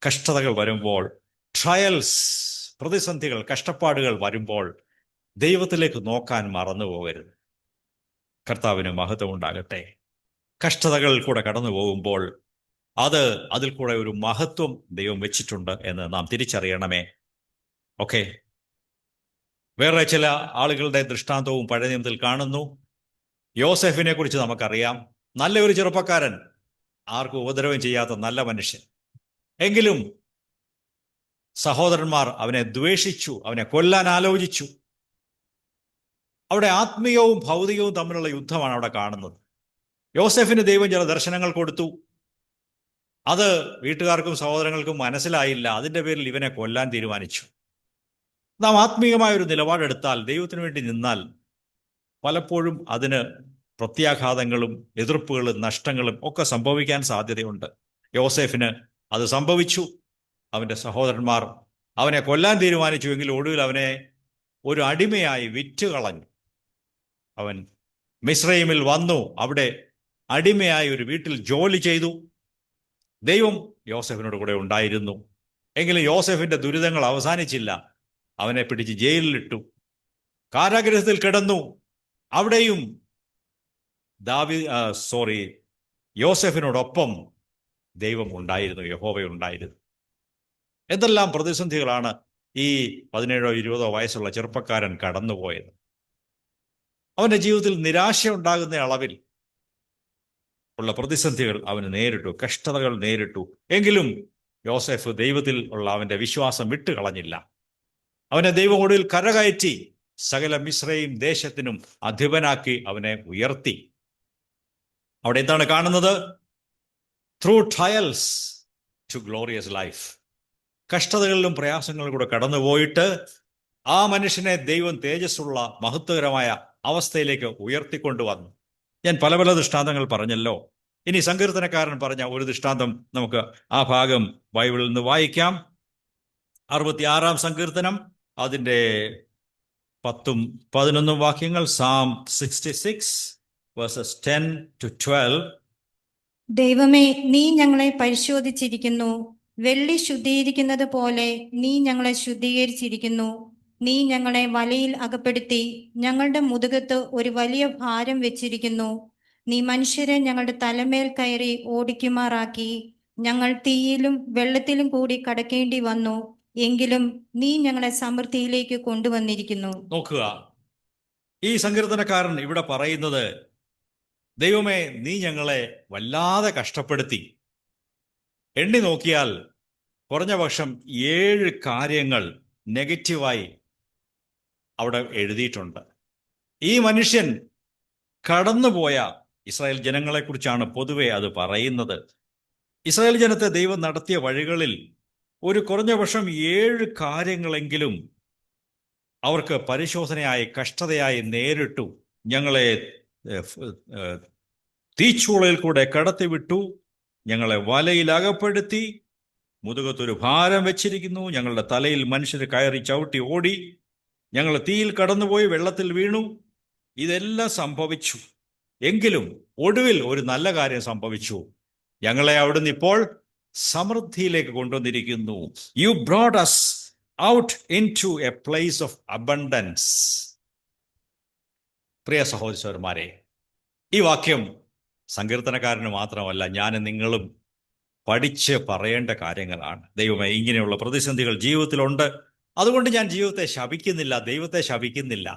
കഷ്ടതകൾ വരുമ്പോൾ, ട്രയൽസ്, പ്രതിസന്ധികൾ, കഷ്ടപ്പാടുകൾ വരുമ്പോൾ ദൈവത്തിലേക്ക് നോക്കാൻ മറന്നു പോകരുത്. കർത്താവിന് മഹത്വം ഉണ്ടാകട്ടെ. കഷ്ടതകൾ കൂടെ കടന്നു പോകുമ്പോൾ അതിൽ കൂടെ ഒരു മഹത്വം ദൈവം വെച്ചിട്ടുണ്ട് എന്ന് നാം തിരിച്ചറിയണമേ. ഓക്കെ, വേറെ ചില ആളുകളുടെ ദൃഷ്ടാന്തവും പഴയ നിയമത്തിൽ കാണുന്നു. യോസെഫിനെ കുറിച്ച് നമുക്കറിയാം. നല്ലൊരു ചെറുപ്പക്കാരൻ, ആർക്കും ഉപദ്രവം ചെയ്യാത്ത നല്ല മനുഷ്യൻ. എങ്കിലും സഹോദരന്മാർ അവനെ ദ്വേഷിച്ചു, അവനെ കൊല്ലാൻ ആലോചിച്ചു. അവിടെ ആത്മീയവും ഭൗതികവും തമ്മിലുള്ള യുദ്ധമാണ് അവിടെ കാണുന്നത്. യോസെഫിന് ദൈവം ചില ദർശനങ്ങൾ കൊടുത്തു. അത് വീട്ടുകാർക്കും സഹോദരങ്ങൾക്കും മനസ്സിലായില്ല. അതിൻ്റെ പേരിൽ ഇവനെ കൊല്ലാൻ തീരുമാനിച്ചു. നാം ആത്മീയമായ ഒരു നിലപാടെടുത്താൽ, ദൈവത്തിന് വേണ്ടി നിന്നാൽ, പലപ്പോഴും അതിന് പ്രത്യാഘാതങ്ങളും എതിർപ്പുകളും നഷ്ടങ്ങളും ഒക്കെ സംഭവിക്കാൻ സാധ്യതയുണ്ട്. യോസെഫിന് അത് സംഭവിച്ചു. അവൻ്റെ സഹോദരന്മാർ അവനെ കൊല്ലാൻ തീരുമാനിച്ചുവെങ്കിൽ ഒടുവിൽ അവനെ ഒരു അടിമയായി വിറ്റുകളഞ്ഞു. അവൻ മിസ്രയീമിൽ വന്നു, അവിടെ അടിമയായി ഒരു വീട്ടിൽ ജോലി ചെയ്തു. ദൈവം യോസെഫിനോട് കൂടെ ഉണ്ടായിരുന്നു. എങ്കിലും യോസെഫിന്റെ ദുരിതങ്ങൾ അവസാനിച്ചില്ല. അവനെ പിടിച്ച് ജയിലിലിട്ടു, കാരാഗൃഹത്തിൽ കിടന്നു. അവിടെയും യോസെഫിനോടൊപ്പം ദൈവം ഉണ്ടായിരുന്നു, യഹോവ ഉണ്ടായിരുന്നു. എന്തെല്ലാം പ്രതിസന്ധികളാണ് ഈ 17 20 വയസ്സുള്ള ചെറുപ്പക്കാരൻ കടന്നുപോയത്. അവന്റെ ജീവിതത്തിൽ നിരാശ ഉണ്ടാകുന്ന അളവിൽ ഉള്ള പ്രതിസന്ധികൾ അവന് നേരിട്ടു, കഷ്ടതകൾ നേരിട്ടു. എങ്കിലും യോസെഫ് ദൈവത്തിൽ ഉള്ള അവന്റെ വിശ്വാസം വിട്ടുകളഞ്ഞില്ല. അവനെ ദൈവം ഒടുവിൽ കരകയറ്റി സകല മിസ്രയീം ദേശത്തിനും അധിപനാക്കി അവനെ ഉയർത്തി. അവിടെ എന്താണ് കാണുന്നത്? Through trials to glorious life. കഷ്ടതകളിലും പ്രയാസങ്ങളിലും കൂടെ കടന്നുപോയിട്ട് ആ മനുഷ്യനെ ദൈവം തേജസ്സുള്ള മഹത്വകരമായ അവസ്ഥയിലേക്ക് ഉയർത്തിക്കൊണ്ടുവന്നു. ഞാൻ പല പല ദൃഷ്ടാന്തങ്ങൾ പറഞ്ഞല്ലോ. ഇനി സങ്കീർത്തനക്കാരൻ പറഞ്ഞ ഒരു ദൃഷ്ടാന്തം നമുക്ക് ആ ഭാഗം ബൈബിളിൽ നിന്ന് വായിക്കാം. 66-ാം സങ്കീർത്തനം, അതിൻ്റെ 10-11 വാക്യങ്ങൾ. Psalm 66 verses 10 to 12. ദൈവമേ, നീ ഞങ്ങളെ പരിശോധിച്ചിരിക്കുന്നു. വെള്ളി ശുദ്ധീകരിക്കുന്നത് പോലെ നീ ഞങ്ങളെ ശുദ്ധീകരിച്ചിരിക്കുന്നു. നീ ഞങ്ങളെ വലയിൽ അകപ്പെടുത്തി ഞങ്ങളുടെ മുതുകത്ത് ഒരു വലിയ ഭാരം വെച്ചിരിക്കുന്നു. നീ മനുഷ്യരെ ഞങ്ങളുടെ തലമേൽ കയറി ഓടിക്കുമാറാക്കി. ഞങ്ങൾ തീയിലും വെള്ളത്തിലും കൂടി കടക്കേണ്ടി വന്നു, എങ്കിലും നീ ഞങ്ങളെ സമൃദ്ധിയിലേക്ക് കൊണ്ടുവന്നിരിക്കുന്നു. നോക്കുക, ഈ സങ്കീർത്തനക്കാരൻ ഇവിടെ പറയുന്നത്, ദൈവമേ, നീ ഞങ്ങളെ വല്ലാതെ കഷ്ടപ്പെടുത്തി. എണ്ണി നോക്കിയാൽ കുറഞ്ഞ പക്ഷം 7 കാര്യങ്ങൾ നെഗറ്റീവായി അവിടെ എഴുതിയിട്ടുണ്ട്. ഈ മനുഷ്യൻ കടന്നുപോയ ഇസ്രായേൽ ജനങ്ങളെക്കുറിച്ചാണ് പൊതുവെ അത് പറയുന്നത്. ഇസ്രായേൽ ജനത്തെ ദൈവം നടത്തിയ വഴികളിൽ ഒരു കുറഞ്ഞ പക്ഷം 7 കാര്യങ്ങളെങ്കിലും അവർക്ക് പരിശോധനയായി, കഷ്ടതയായി നേരിട്ടു. ഞങ്ങളെ തീച്ചൂളയിൽ കൂടെ കടത്തിവിട്ടു, ഞങ്ങളെ വലയിൽ അകപ്പെടുത്തി, മുതുകത്തൊരു ഭാരം വെച്ചിരിക്കുന്നു, ഞങ്ങളുടെ തലയിൽ മനുഷ്യർ കയറി ചവിട്ടി ഓടി, ഞങ്ങൾ തീയിൽ കടന്നുപോയി, വെള്ളത്തിൽ വീണു. ഇതെല്ലാം സംഭവിച്ചു. എങ്കിലും ഒടുവിൽ ഒരു നല്ല കാര്യം സംഭവിച്ചു. ഞങ്ങളെ അവിടുന്ന് ഇപ്പോൾ സമൃദ്ധിയിലേക്ക് കൊണ്ടുവന്നിരിക്കുന്നു. You brought us out into a place of abundance. പ്രിയ സഹോദരന്മാരെ, ഈ വാക്യം സങ്കീർത്തനക്കാരന് മാത്രമല്ല, ഞാനും നിങ്ങളും പഠിച്ച് പറയേണ്ട കാര്യങ്ങളാണ്. ദൈവമേ, ഇങ്ങനെയുള്ള പ്രതിസന്ധികൾ ജീവിതത്തിലുണ്ട്. അതുകൊണ്ട് ഞാൻ ജീവിതത്തെ ശപിക്കുന്നില്ല, ദൈവത്തെ ശപിക്കുന്നില്ല.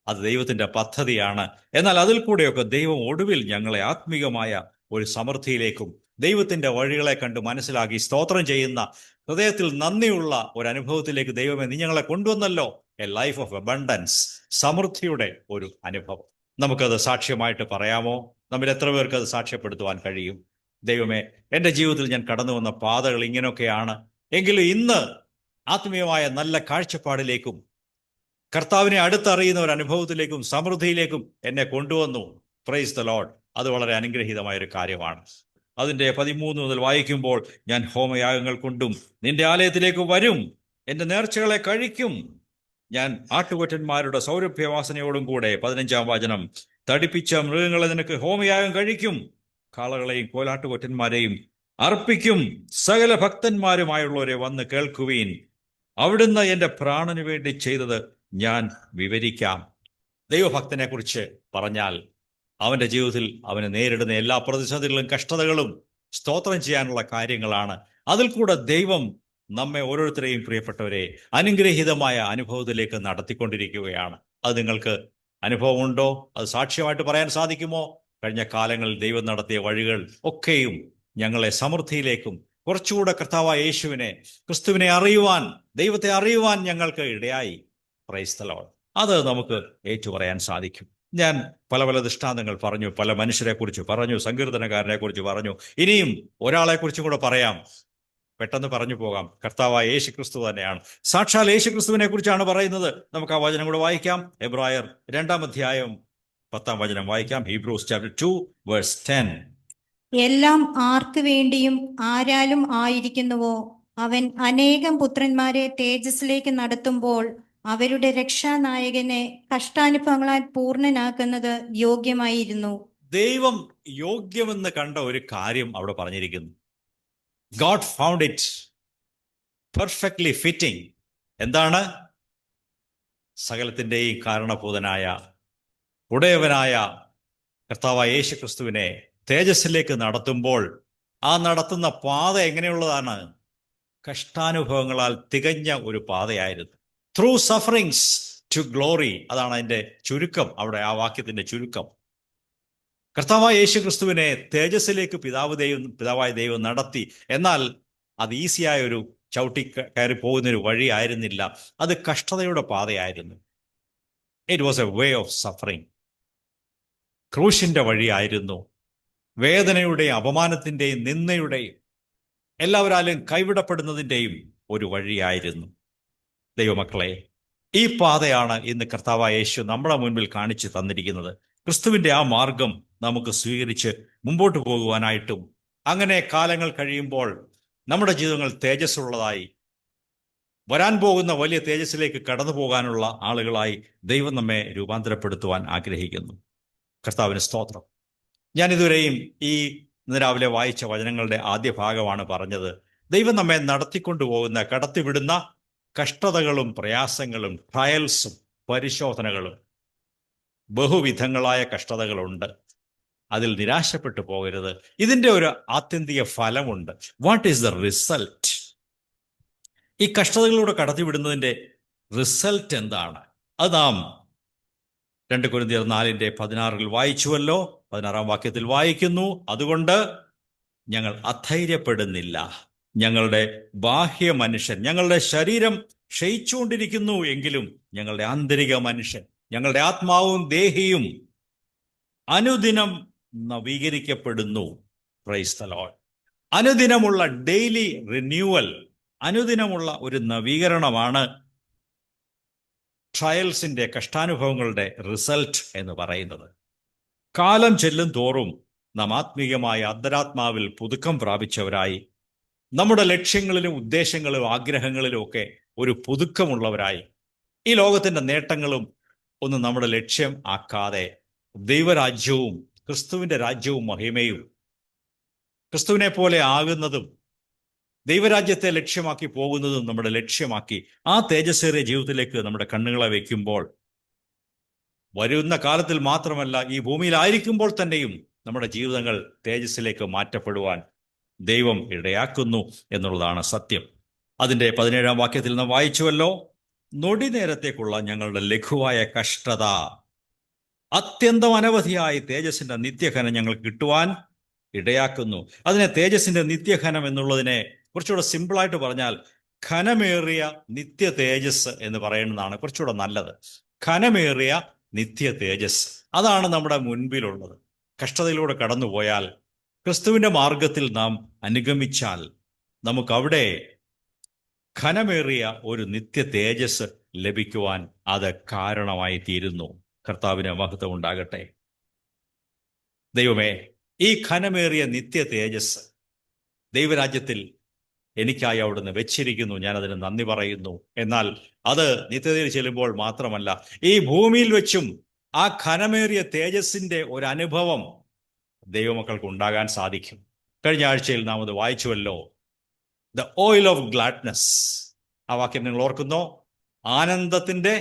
അത് ദൈവത്തിൻ്റെ പദ്ധതിയാണ്. എന്നാൽ അതിൽ കൂടെയൊക്കെ ദൈവം ഒടുവിൽ ഞങ്ങളെ ആത്മീകമായ ഒരു സമൃദ്ധിയിലേക്കും ദൈവത്തിൻ്റെ വഴികളെ കണ്ട് മനസ്സിലാക്കി സ്തോത്രം ചെയ്യുന്ന, ഹൃദയത്തിൽ നന്ദിയുള്ള ഒരു അനുഭവത്തിലേക്ക് ദൈവമേ നീ ഞങ്ങളെ കൊണ്ടുവന്നല്ലോ. എ ലൈഫ് ഓഫ് അബണ്ടൻസ്, സമൃദ്ധിയുടെ ഒരു അനുഭവം. നമുക്കത് സാക്ഷ്യമായിട്ട് പറയാമോ? നമ്മൾ എത്ര പേർക്ക് അത് സാക്ഷ്യപ്പെടുത്തുവാൻ കഴിയും? ദൈവമേ, എൻ്റെ ജീവിതത്തിൽ ഞാൻ കടന്നു വന്ന പാതകൾ ഇങ്ങനെയൊക്കെയാണ്, എങ്കിലും ഇന്ന് ആത്മീയമായ നല്ല കാഴ്ചപ്പാടിലേക്കും കർത്താവിനെ അടുത്തറിയുന്ന ഒരു അനുഭവത്തിലേക്കും സമൃദ്ധിയിലേക്കും എന്നെ കൊണ്ടുവന്നു. Praise the Lord. അത് വളരെ അനുഗ്രഹീതമായൊരു കാര്യമാണ്. അതിൻ്റെ 13 മുതൽ വായിക്കുമ്പോൾ, ഞാൻ ഹോമയാഗങ്ങൾ കൊണ്ടും നിന്റെ ആലയത്തിലേക്ക് വരും, എൻ്റെ നേർച്ചകളെ കഴിക്കും. ഞാൻ ആട്ടുകൊറ്റന്മാരുടെ സൗരഭ്യവാസനയോടും കൂടെ, 15-ാം വചനം, തടിപ്പിച്ച മൃഗങ്ങളെ നിനക്ക് ഹോമയാഗം കഴിക്കും, കാളകളെയും കോലാട്ടുകൊറ്റന്മാരെയും അർപ്പിക്കും. സകല ഭക്തന്മാരുമായുള്ളവരെ വന്ന് കേൾക്കുവീൻ. അവിടുന്ന് എൻ്റെ പ്രാണന് വേണ്ടി ചെയ്തത് ഞാൻ വിവരിക്കാം. ദൈവഭക്തനെ കുറിച്ച് പറഞ്ഞാൽ അവൻ്റെ ജീവിതത്തിൽ അവന് നേരിടുന്ന എല്ലാ പ്രതിസന്ധികളും കഷ്ടതകളും സ്തോത്രം ചെയ്യാനുള്ള കാര്യങ്ങളാണ്. അതിൽ കൂടെ ദൈവം നമ്മെ ഓരോരുത്തരെയും, പ്രിയപ്പെട്ടവരെ, അനുഗ്രഹീതമായ അനുഭവത്തിലേക്ക് നടത്തിക്കൊണ്ടിരിക്കുകയാണ്. അത് നിങ്ങൾക്ക് അനുഭവമുണ്ടോ? അത് സാക്ഷ്യമായിട്ട് പറയാൻ സാധിക്കുമോ? കഴിഞ്ഞ കാലങ്ങളിൽ ദൈവം നടത്തിയ വഴികൾ ഒക്കെയും ഞങ്ങളെ സമൃദ്ധിയിലേക്കും കുറച്ചുകൂടെ കർത്താവായ യേശുവിനെ, ക്രിസ്തുവിനെ അറിയുവാൻ, ദൈവത്തെ അറിയുവാൻ ഞങ്ങൾക്ക് ഇടയായി. Price the Lord. അത് നമുക്ക് ഏറ്റുപറയാൻ സാധിക്കും. ഞാൻ പല പല ദൃഷ്ടാന്തങ്ങൾ പറഞ്ഞു, പല മനുഷ്യരെ കുറിച്ച് പറഞ്ഞു, സങ്കീർത്തനക്കാരനെ കുറിച്ച് പറഞ്ഞു. ഇനിയും ഒരാളെ കുറിച്ചും കൂടെ പറയാം, പെട്ടെന്ന് പറഞ്ഞു പോകാം. കർത്താവായ യേശു ക്രിസ്തു തന്നെയാണ്. സാക്ഷാൽ യേശു ക്രിസ്തുവിനെ കുറിച്ചാണ് പറയുന്നത്. നമുക്ക് ആ വചനം കൂടെ വായിക്കാം. എബ്രായർ 2-ാം അധ്യായം 10-ാം വചനം വായിക്കാം. Hebrews chapter 2 verse 10. എല്ലാം ആർക്ക് വേണ്ടിയും ആരാലും ആയിരിക്കുന്നുവോ അവൻ അനേകം പുത്രന്മാരെ തേജസ്സിലേക്ക് നടത്തുമ്പോൾ അവരുടെ രക്ഷാനായകനെ കഷ്ടാനുഭവങ്ങളാൽ പൂർണ്ണനാക്കുന്നത് യോഗ്യമായിരുന്നു. ദൈവം യോഗ്യമെന്ന് കണ്ട ഒരു കാര്യം അവിടെ പറഞ്ഞിരിക്കുന്നു. God found it perfectly fitting. എന്താണ്? സകലത്തിൻ്റെയും കാരണഭൂതനായ ഉടയവനായ കർത്താവായ യേശു ക്രിസ്തുവിനെ തേജസ്സിലേക്ക് നടത്തുമ്പോൾ ആ നടത്തുന്ന പാത എങ്ങനെയുള്ളതാണ്? കഷ്ടാനുഭവങ്ങളാൽ തികഞ്ഞ ഒരു പാതയായിരുന്നു. Through sufferings to glory. അതാണ് അതിൻ്റെ ചുരുക്കം, അവിടെ ആ വാക്യത്തിൻ്റെ ചുരുക്കം. കർത്താവായ യേശു ക്രിസ്തുവിനെ തേജസ്സിലേക്ക് പിതാവായ ദൈവം നടത്തി. എന്നാൽ അത് ഈസിയായ ഒരു ചവിട്ടി കയറി പോകുന്നൊരു വഴി ആയിരുന്നില്ല. അത് കഷ്ടതയുടെ പാതയായിരുന്നു. It was a way of suffering. ക്രൂശിന്റെ വഴിയായിരുന്നു. വേദനയുടെയും അപമാനത്തിൻ്റെയും നിന്ദയുടെയും എല്ലാവരാലും കൈവിടപ്പെടുന്നതിൻ്റെയും ഒരു വഴിയായിരുന്നു. ദൈവമക്കളെ, ഈ പാതയാണ് ഇന്ന് കർത്താവായ യേശു നമ്മുടെ മുൻപിൽ കാണിച്ചു തന്നിരിക്കുന്നത്. ക്രിസ്തുവിൻ്റെ ആ മാർഗം നമുക്ക് സ്വീകരിച്ച് മുമ്പോട്ട് പോകുവാനായിട്ടും അങ്ങനെ കാലങ്ങൾ കഴിയുമ്പോൾ നമ്മുടെ ജീവിതങ്ങൾ തേജസ്സുള്ളതായി, വരാൻ പോകുന്ന വലിയ തേജസ്സിലേക്ക് കടന്നു പോകാനുള്ള ആളുകളായി ദൈവം നമ്മെ രൂപാന്തരപ്പെടുത്തുവാൻ ആഗ്രഹിക്കുന്നു. കർത്താവിന് സ്തോത്രം. ഞാൻ ഇതുവരെയും ഇന്ന് രാവിലെ വായിച്ച വചനങ്ങളുടെ ആദ്യ ഭാഗമാണ് പറഞ്ഞത്. ദൈവം നമ്മെ നടത്തിക്കൊണ്ടുപോകുന്ന, കടത്തിവിടുന്ന കഷ്ടതകളും പ്രയാസങ്ങളും ട്രയൽസും പരിശോധനകളും, ബഹുവിധങ്ങളായ കഷ്ടതകളുണ്ട്. അതിൽ നിരാശപ്പെട്ടു പോകരുത്. ഇതിൻ്റെ ഒരു ആത്യന്തിക ഫലമുണ്ട്. What is the result? ഈ കഷ്ടതകളിലൂടെ കടത്തിവിടുന്നതിൻ്റെ റിസൾട്ട് എന്താണ്? അത് നാം 2 കൊരിന്ത്യർ 4:16 വായിച്ചുവല്ലോ. 16 വാക്യത്തിൽ വായിക്കുന്നു, അതുകൊണ്ട് ഞങ്ങൾ അധൈര്യപ്പെടുന്നില്ല. ഞങ്ങളുടെ ബാഹ്യ മനുഷ്യൻ, ഞങ്ങളുടെ ശരീരം ക്ഷയിച്ചുകൊണ്ടിരിക്കുന്നു എങ്കിലും ഞങ്ങളുടെ ആന്തരിക മനുഷ്യൻ, ഞങ്ങളുടെ ആത്മാവും ദേഹിയും അനുദിനം നവീകരിക്കപ്പെടുന്നു. Praise the lord. അനുദിനമുള്ള ഡെയിലി റിന്യൂവൽ, അനുദിനമുള്ള ഒരു നവീകരണമാണ് ട്രയൽസിൻ്റെ, കഷ്ടാനുഭവങ്ങളുടെ റിസൾട്ട് എന്ന് പറയുന്നത്. കാലം ചെല്ലും തോറും നാം ആത്മീയമായ അന്തരാത്മാവിൽ പുതുക്കം പ്രാപിച്ചവരായി, നമ്മുടെ ലക്ഷ്യങ്ങളിലും ഉദ്ദേശങ്ങളിലും ആഗ്രഹങ്ങളിലും ഒക്കെ ഒരു പുതുക്കമുള്ളവരായി, ഈ ലോകത്തിൻ്റെ നേട്ടങ്ങളും ഒന്നും നമ്മുടെ ലക്ഷ്യം ആക്കാതെ ദൈവരാജ്യവും ക്രിസ്തുവിൻ്റെ രാജ്യവും മഹിമയും, ക്രിസ്തുവിനെ പോലെ ആകുന്നതും ദൈവരാജ്യത്തെ ലക്ഷ്യമാക്കി പോകുന്നതും നമ്മുടെ ലക്ഷ്യമാക്കി ആ തേജസ്സേറിയ ജീവിതത്തിലേക്ക് നമ്മുടെ കണ്ണുകളെ വയ്ക്കുമ്പോൾ, വരുന്ന കാലത്തിൽ മാത്രമല്ല ഈ ഭൂമിയിലായിരിക്കുമ്പോൾ തന്നെയും നമ്മുടെ ജീവിതങ്ങൾ തേജസ്സിലേക്ക് മാറ്റപ്പെടുവാൻ ദൈവം ഇടയാക്കുന്നു എന്നുള്ളതാണ് സത്യം. അതിൻ്റെ 17 വാക്യത്തിൽ നാം വായിച്ചുവല്ലോ, നൊടി നേരത്തേക്കുള്ള ഞങ്ങളുടെ ലഘുവായ കഷ്ടത അത്യന്തം അനവധിയായി തേജസ്സിന്റെ നിത്യഘനം ഞങ്ങൾ കിട്ടുവാൻ ഇടയാക്കുന്നു. അതിനെ തേജസ്സിന്റെ നിത്യഘനം എന്നുള്ളതിനെ കുറച്ചുകൂടെ സിമ്പിളായിട്ട് പറഞ്ഞാൽ ഘനമേറിയ നിത്യ തേജസ് എന്ന് പറയുന്നതാണ് കുറച്ചുകൂടെ നല്ലത്. ഘനമേറിയ നിത്യ തേജസ്, അതാണ് നമ്മുടെ മുൻപിലുള്ളത്. കഷ്ടതയിലൂടെ കടന്നുപോയാൽ, ക്രിസ്തുവിൻ്റെ മാർഗത്തിൽ നാം അനുഗമിച്ചാൽ, നമുക്കവിടെ ഘനമേറിയ ഒരു നിത്യ തേജസ് ലഭിക്കുവാൻ അത് കാരണമായി തീരുന്നു. കർത്താവിന് മഹത്വം ഉണ്ടാകട്ടെ. ദൈവമേ, ഈ ഘനമേറിയ നിത്യ തേജസ് ദൈവരാജ്യത്തിൽ എനിക്കായി അവിടുന്ന് വെച്ചിരിക്കുന്നു. ഞാനതിന് നന്ദി പറയുന്നു. എന്നാൽ അത് നിത്യതയിൽ ചെല്ലുമ്പോൾ മാത്രമല്ല, ഈ ഭൂമിയിൽ വെച്ചും ആ ഘനമേറിയ തേജസ്സിൻ്റെ ഒരു അനുഭവം ദൈവമക്കൾക്ക് ഉണ്ടാകാൻ സാധിക്കും. കഴിഞ്ഞ ആഴ്ചയിൽ നാം അത് വായിച്ചുവല്ലോ, ദ ഓയിൽ ഓഫ് ഗ്ലാഡ്നെസ്. ആ വാക്യം നിങ്ങൾ ഓർക്കുന്നോ? ആനന്ദത്തിൻ്റെ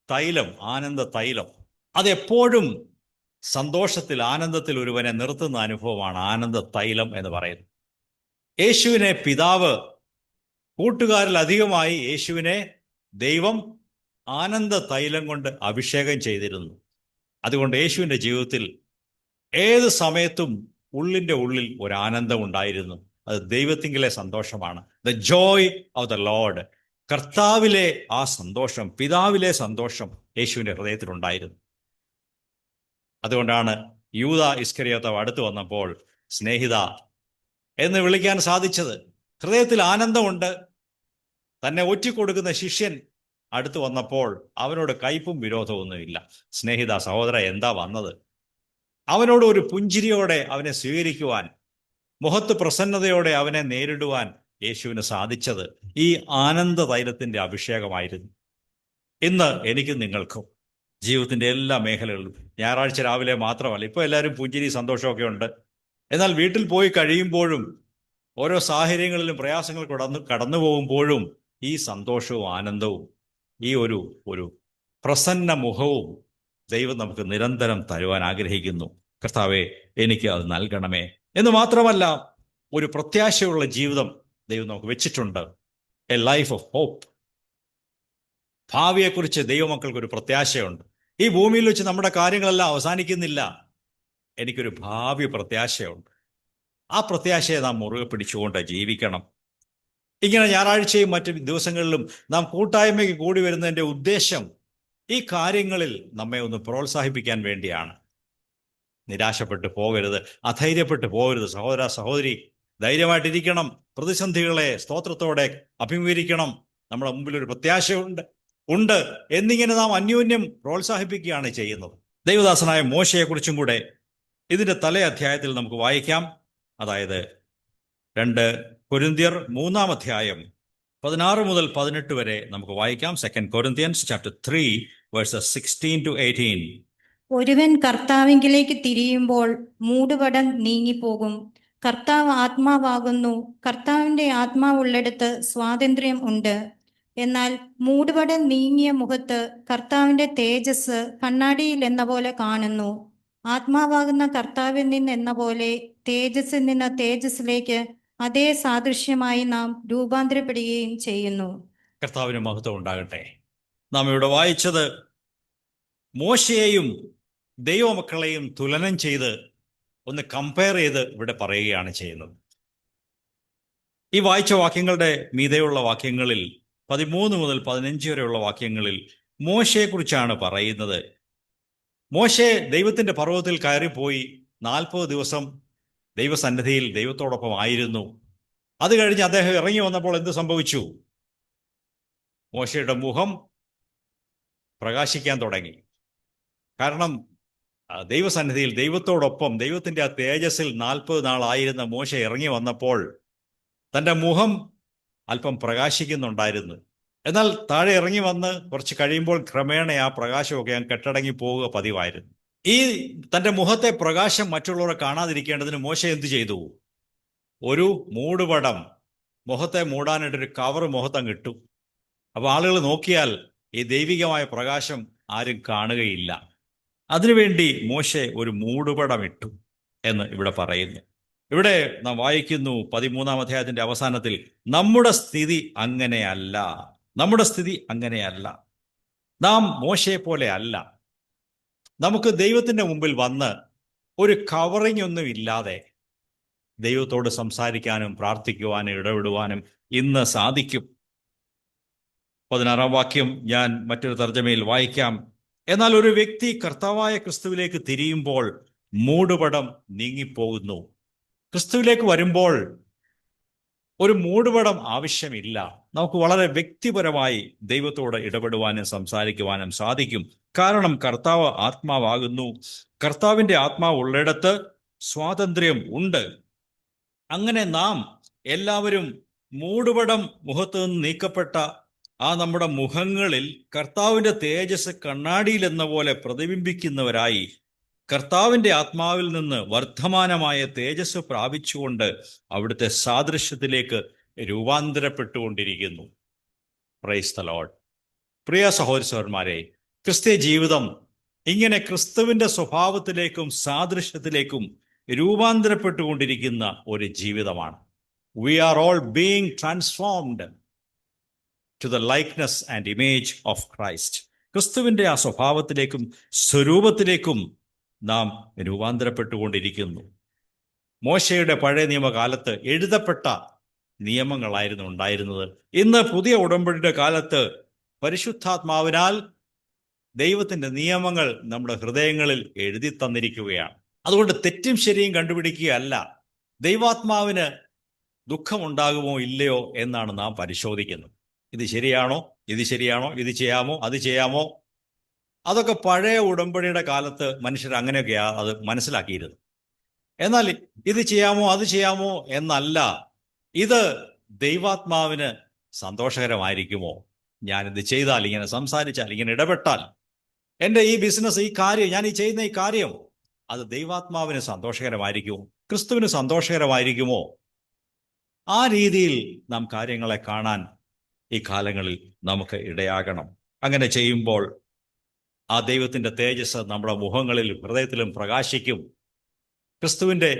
തൈലം, ആനന്ദ തൈലം. അതെപ്പോഴും സന്തോഷത്തിൽ, ആനന്ദത്തിൽ ഒരുവനെ നിർത്തുന്ന അനുഭവമാണ് ആനന്ദ തൈലം എന്ന് പറയുന്നത്. യേശുവിനെ പിതാവ് കൂട്ടുകാരിൽ അധികമായി യേശുവിനെ ദൈവം ആനന്ദ തൈലം കൊണ്ട് അഭിഷേകം ചെയ്തിരുന്നു. അതുകൊണ്ട് യേശുവിൻ്റെ ജീവിതത്തിൽ ഏത് സമയത്തും ഉള്ളിൻ്റെ ഉള്ളിൽ ഒരു ആനന്ദം ഉണ്ടായിരുന്നു. അത് ദൈവത്തിങ്കിലെ സന്തോഷമാണ്. The joy of the lord. കർത്താവിലെ ആ സന്തോഷം, പിതാവിലെ സന്തോഷം യേശുവിൻ്റെ ഹൃദയത്തിലുണ്ടായിരുന്നു. അതുകൊണ്ടാണ് യൂദ ഇസ്കരിയോത്താവ് അടുത്ത് വന്നപ്പോൾ സ്നേഹിത എന്ന് വിളിക്കാൻ സാധിച്ചത്. ഹൃദയത്തിൽ ആനന്ദമുണ്ട്. തന്നെ ഒറ്റിക്കൊടുക്കുന്ന ശിഷ്യൻ അടുത്ത് വന്നപ്പോൾ അവനോട് കയ്പും വിരോധമൊന്നുമില്ല. സ്നേഹിത, സഹോദര, എന്താ വന്നത്? അവനോട് ഒരു പുഞ്ചിരിയോടെ അവനെ സ്വീകരിക്കുവാൻ, മുഖത്ത് പ്രസന്നതയോടെ അവനെ നേരിടുവാൻ യേശുവിന് സാധിച്ചത് ഈ ആനന്ദ തൈലത്തിൻ്റെ അഭിഷേകമായിരുന്നു. ഇന്ന് എനിക്കും നിങ്ങൾക്കും ജീവിതത്തിൻ്റെ എല്ലാ മേഖലകളിലും ഞായറാഴ്ച രാവിലെ മാത്രമല്ല, ഇപ്പോൾ എല്ലാവരും പുഞ്ചിരി സന്തോഷമൊക്കെ ഉണ്ട്. എന്നാൽ വീട്ടിൽ പോയി കഴിയുമ്പോഴും ഓരോ സാഹചര്യങ്ങളിലും പ്രയാസങ്ങൾ കടന്നു പോകുമ്പോഴും ഈ സന്തോഷവും ആനന്ദവും ഈ ഒരു ഒരു പ്രസന്ന മുഖവും ദൈവം നമുക്ക് നിരന്തരം തരുവാൻ ആഗ്രഹിക്കുന്നു. കർത്താവെ, എനിക്ക് അത് നൽകണമേ എന്ന് മാത്രമല്ല, ഒരു പ്രത്യാശയുള്ള ജീവിതം ദൈവം നമുക്ക് വെച്ചിട്ടുണ്ട്. A life of hope. ഭാവിയെക്കുറിച്ച് ദൈവമക്കൾക്കൊരു പ്രത്യാശയുണ്ട്. ഈ ഭൂമിയിൽ വെച്ച് നമ്മുടെ കാര്യങ്ങളെല്ലാം അവസാനിക്കുന്നില്ല. എനിക്കൊരു ഭാവി പ്രത്യാശയുണ്ട്. ആ പ്രത്യാശയെ നാം മുറുകെ പിടിച്ചുകൊണ്ട് ജീവിക്കണം. ഇങ്ങനെ ഞായറാഴ്ചയും മറ്റു ദിവസങ്ങളിലും നാം കൂട്ടായ്മയ്ക്ക് കൂടി വരുന്നതിൻ്റെ ഉദ്ദേശം ഈ കാര്യങ്ങളിൽ നമ്മെ ഒന്ന് പ്രോത്സാഹിപ്പിക്കാൻ വേണ്ടിയാണ്. നിരാശപ്പെട്ടു പോകരുത്, അധൈര്യപ്പെട്ടു പോകരുത്. സഹോദര സഹോദരി, ധൈര്യമായിട്ടിരിക്കണം. പ്രതിസന്ധികളെ സ്തോത്രത്തോടെ അഭിമുഖീകരിക്കണം. നമ്മുടെ മുമ്പിൽ ഒരു പ്രത്യാശയുണ്ട് എന്നിങ്ങനെ നാം അന്യോന്യം പ്രോത്സാഹിപ്പിക്കുകയാണ് ചെയ്യുന്നത്. ദൈവദാസനായ മോശയെക്കുറിച്ചും കൂടെ ഇതിൻ്റെ തലേ അധ്യായത്തിൽ നമുക്ക് വായിക്കാം. അതായത് 2 കൊരിന്ത്യർ 3-ാം അധ്യായം 16 മുതൽ 18 വരെ നമുക്ക് വായിക്കാം. 2 Corinthians chapter 3 verses 16 to 18. ഒരുവൻ കർത്താവിങ്കിലേക്ക് തിരിയുമ്പോൾ മൂടുപടം നീങ്ങിപ്പോകും. കർത്താവ് ആത്മാവാകുന്നു. കർത്താവിന്റെ ആത്മാവുള്ളിടത്ത് സ്വാതന്ത്ര്യം ഉണ്ട്. എന്നാൽ മൂടുപടം നീങ്ങിയ മുഖത്ത് കർത്താവിന്റെ തേജസ് കണ്ണാടിയിൽ എന്ന പോലെ കാണുന്നു. ആത്മാവാകുന്ന കർത്താവിൽ നിന്ന് എന്ന പോലെ തേജസ്സിൽ നിന്ന് തേജസ്സിലേക്ക് അതേ സാദൃശ്യമായി നാം രൂപാന്തരപ്പെടുകയും ചെയ്യുന്നു. കർത്താവിന് മഹത്വം ഉണ്ടാകട്ടെ. നാം ഇവിടെ വായിച്ചത് മോശയെയും ദൈവമക്കളെയും തുലനം ചെയ്ത് ഒന്ന് കമ്പയർ ചെയ്ത് ഇവിടെ പറയുകയാണ് ചെയ്യുന്നത്. ഈ വായിച്ച വാക്യങ്ങളുടെ മീതെയുള്ള വാക്യങ്ങളിൽ 13 മുതൽ 15 വരെയുള്ള വാക്യങ്ങളിൽ മോശയെക്കുറിച്ചാണ് പറയുന്നത്. മോശെ ദൈവത്തിൻ്റെ പർവ്വതത്തിൽ കയറിപ്പോയി 40 ദിവസം ദൈവസന്നിധിയിൽ ദൈവത്തോടൊപ്പം ആയിരുന്നു. അത് കഴിഞ്ഞ് അദ്ദേഹം ഇറങ്ങി വന്നപ്പോൾ എന്ത് സംഭവിച്ചു? മോശയുടെ മുഖം പ്രകാശിക്കാൻ തുടങ്ങി. കാരണം ദൈവസന്നിധിയിൽ ദൈവത്തോടൊപ്പം ദൈവത്തിൻ്റെ ആ തേജസ്സിൽ 40 നാളായിരുന്ന മോശ ഇറങ്ങി വന്നപ്പോൾ തൻ്റെ മുഖം അല്പം പ്രകാശിക്കുന്നുണ്ടായിരുന്നു. എന്നാൽ താഴെ ഇറങ്ങി വന്ന് കുറച്ച് കഴിയുമ്പോൾ ക്രമേണ ആ പ്രകാശമൊക്കെ ഞാൻ കെട്ടടങ്ങി പോവുക പതിവായിരുന്നു. ഈ തൻ്റെ മുഖത്തെ പ്രകാശം മറ്റുള്ളവരെ കാണാതിരിക്കേണ്ടതിന് മോശ എന്തു ചെയ്തു? ഒരു മൂടുപടം, മുഖത്തെ മൂടാനായിട്ടൊരു കവർ മുഖത്തങ്ങ് ഇട്ടു. അപ്പോൾ ആളുകൾ നോക്കിയാൽ ഈ ദൈവികമായ പ്രകാശം ആരും കാണുകയില്ല. അതിനുവേണ്ടി മോശെ ഒരു മൂടുപടം ഇട്ടു എന്ന് ഇവിടെ പറയുന്നു. ഇവിടെ നാം വായിക്കുന്നു 13-ാം അധ്യായത്തിന്റെ അവസാനത്തിൽ, നമ്മുടെ സ്ഥിതി അങ്ങനെയല്ല. നമ്മുടെ സ്ഥിതി അങ്ങനെയല്ല. നാം മോശയെ പോലെ അല്ല. നമുക്ക് ദൈവത്തിൻ്റെ മുമ്പിൽ വന്ന് ഒരു കവറിങ് ഒന്നും ഇല്ലാതെ ദൈവത്തോട് സംസാരിക്കാനും പ്രാർത്ഥിക്കുവാനും ഇടപെടുവാനും ഇന്ന് സാധിക്കും. 16-ാം വാക്യം ഞാൻ മറ്റൊരു തർജ്ജമയിൽ വായിക്കാം. എന്നാൽ ഒരു വ്യക്തി കർത്താവായ ക്രിസ്തുവിലേക്ക് തിരിയുമ്പോൾ മൂടുപടം നീങ്ങിപ്പോകുന്നു. ക്രിസ്തുവിലേക്ക് വരുമ്പോൾ ഒരു മൂടുപടം ആവശ്യമില്ല. നമുക്ക് വളരെ വ്യക്തിപരമായി ദൈവത്തോട് ഇടപെടുവാനും സംസാരിക്കുവാനും സാധിക്കും. കാരണം കർത്താവ് ആത്മാവാകുന്നു. കർത്താവിൻ്റെ ആത്മാവ് ഉള്ളിടത്ത് സ്വാതന്ത്ര്യം ഉണ്ട്. അങ്ങനെ നാം എല്ലാവരും മൂടുപടം മുഖത്ത് നിന്ന് നീക്കപ്പെട്ട ആ നമ്മുടെ മുഖങ്ങളിൽ കർത്താവിൻ്റെ തേജസ് കണ്ണാടിയിൽ എന്ന പോലെ പ്രതിബിംബിക്കുന്നവരായി കർത്താവിൻ്റെ ആത്മാവിൽ നിന്ന് വർദ്ധമാനമായ തേജസ് പ്രാപിച്ചുകൊണ്ട് അവിടുത്തെ സാദൃശ്യത്തിലേക്ക് രൂപാന്തരപ്പെട്ടുകൊണ്ടിരിക്കുന്നു. Praise the lord. പ്രിയ സഹോദരന്മാരെ, ക്രിസ്തീയ ജീവിതം ഇങ്ങനെ ക്രിസ്തുവിൻ്റെ സ്വഭാവത്തിലേക്കും സാദൃശ്യത്തിലേക്കും രൂപാന്തരപ്പെട്ടുകൊണ്ടിരിക്കുന്ന ഒരു ജീവിതമാണ്. We are all being transformed to the likeness and image of Christ. ക്രിസ്തുവിൻ്റെ ആ സ്വഭാവത്തിലേക്കും സ്വരൂപത്തിലേക്കും നാം രൂപാന്തരപ്പെട്ടുകൊണ്ടിരിക്കുന്നു. മോശയുടെ പഴയ നിയമകാലത്ത് എഴുതപ്പെട്ട നിയമങ്ങളായിരുന്നു ഉണ്ടായിരുന്നത്. ഇന്ന് പുതിയ ഉടമ്പടിയുടെ കാലത്ത് പരിശുദ്ധാത്മാവിനാൽ ദൈവത്തിൻ്റെ നിയമങ്ങൾ നമ്മുടെ ഹൃദയങ്ങളിൽ എഴുതി തന്നിരിക്കുകയാണ്. അതുകൊണ്ട് തെറ്റും ശരിയും കണ്ടുപിടിക്കുകയല്ല, ദൈവാത്മാവിന് ദുഃഖമുണ്ടാകുമോ ഇല്ലയോ എന്നാണ് നാം പരിശോധിക്കുന്നത്. ഇത് ശരിയാണോ, ഇത് ശരിയാണോ, ഇത് ചെയ്യാമോ, അത് ചെയ്യാമോ? അതൊക്കെ പഴയ ഉടമ്പടിയുടെ കാലത്ത് മനുഷ്യർ അങ്ങനെയൊക്കെയാണ് അത് മനസ്സിലാക്കിയിരുന്നത്. എന്നാൽ ഇത് ചെയ്യാമോ അത് ചെയ്യാമോ എന്നല്ല, ഇത് ദൈവാത്മാവിന് സന്തോഷകരമായിരിക്കുമോ, ഞാനിത് ചെയ്താൽ, ഇങ്ങനെ സംസാരിച്ചാൽ, ഇങ്ങനെ ഇടപെട്ടാൽ, എൻ്റെ ഈ ബിസിനസ്, ഈ കാര്യം, ഞാൻ ഈ ചെയ്യുന്ന ഈ കാര്യം, അത് ദൈവാത്മാവിന് സന്തോഷകരമായിരിക്കുമോ? ക്രിസ്തുവിന് സന്തോഷകരമായിരിക്കുമോ? ആ രീതിയിൽ നാം കാര്യങ്ങളെ കാണാൻ ഈ കാലങ്ങളിൽ നമുക്ക് ഇടയാകണം. അങ്ങനെ ചെയ്യുമ്പോൾ ആ ദൈവത്തിൻ്റെ തേജസ് നമ്മുടെ മുഖങ്ങളിൽ, ഹൃദയത്തിലും പ്രകാശിക്കും. ക്രിസ്തുവിൻ്റെ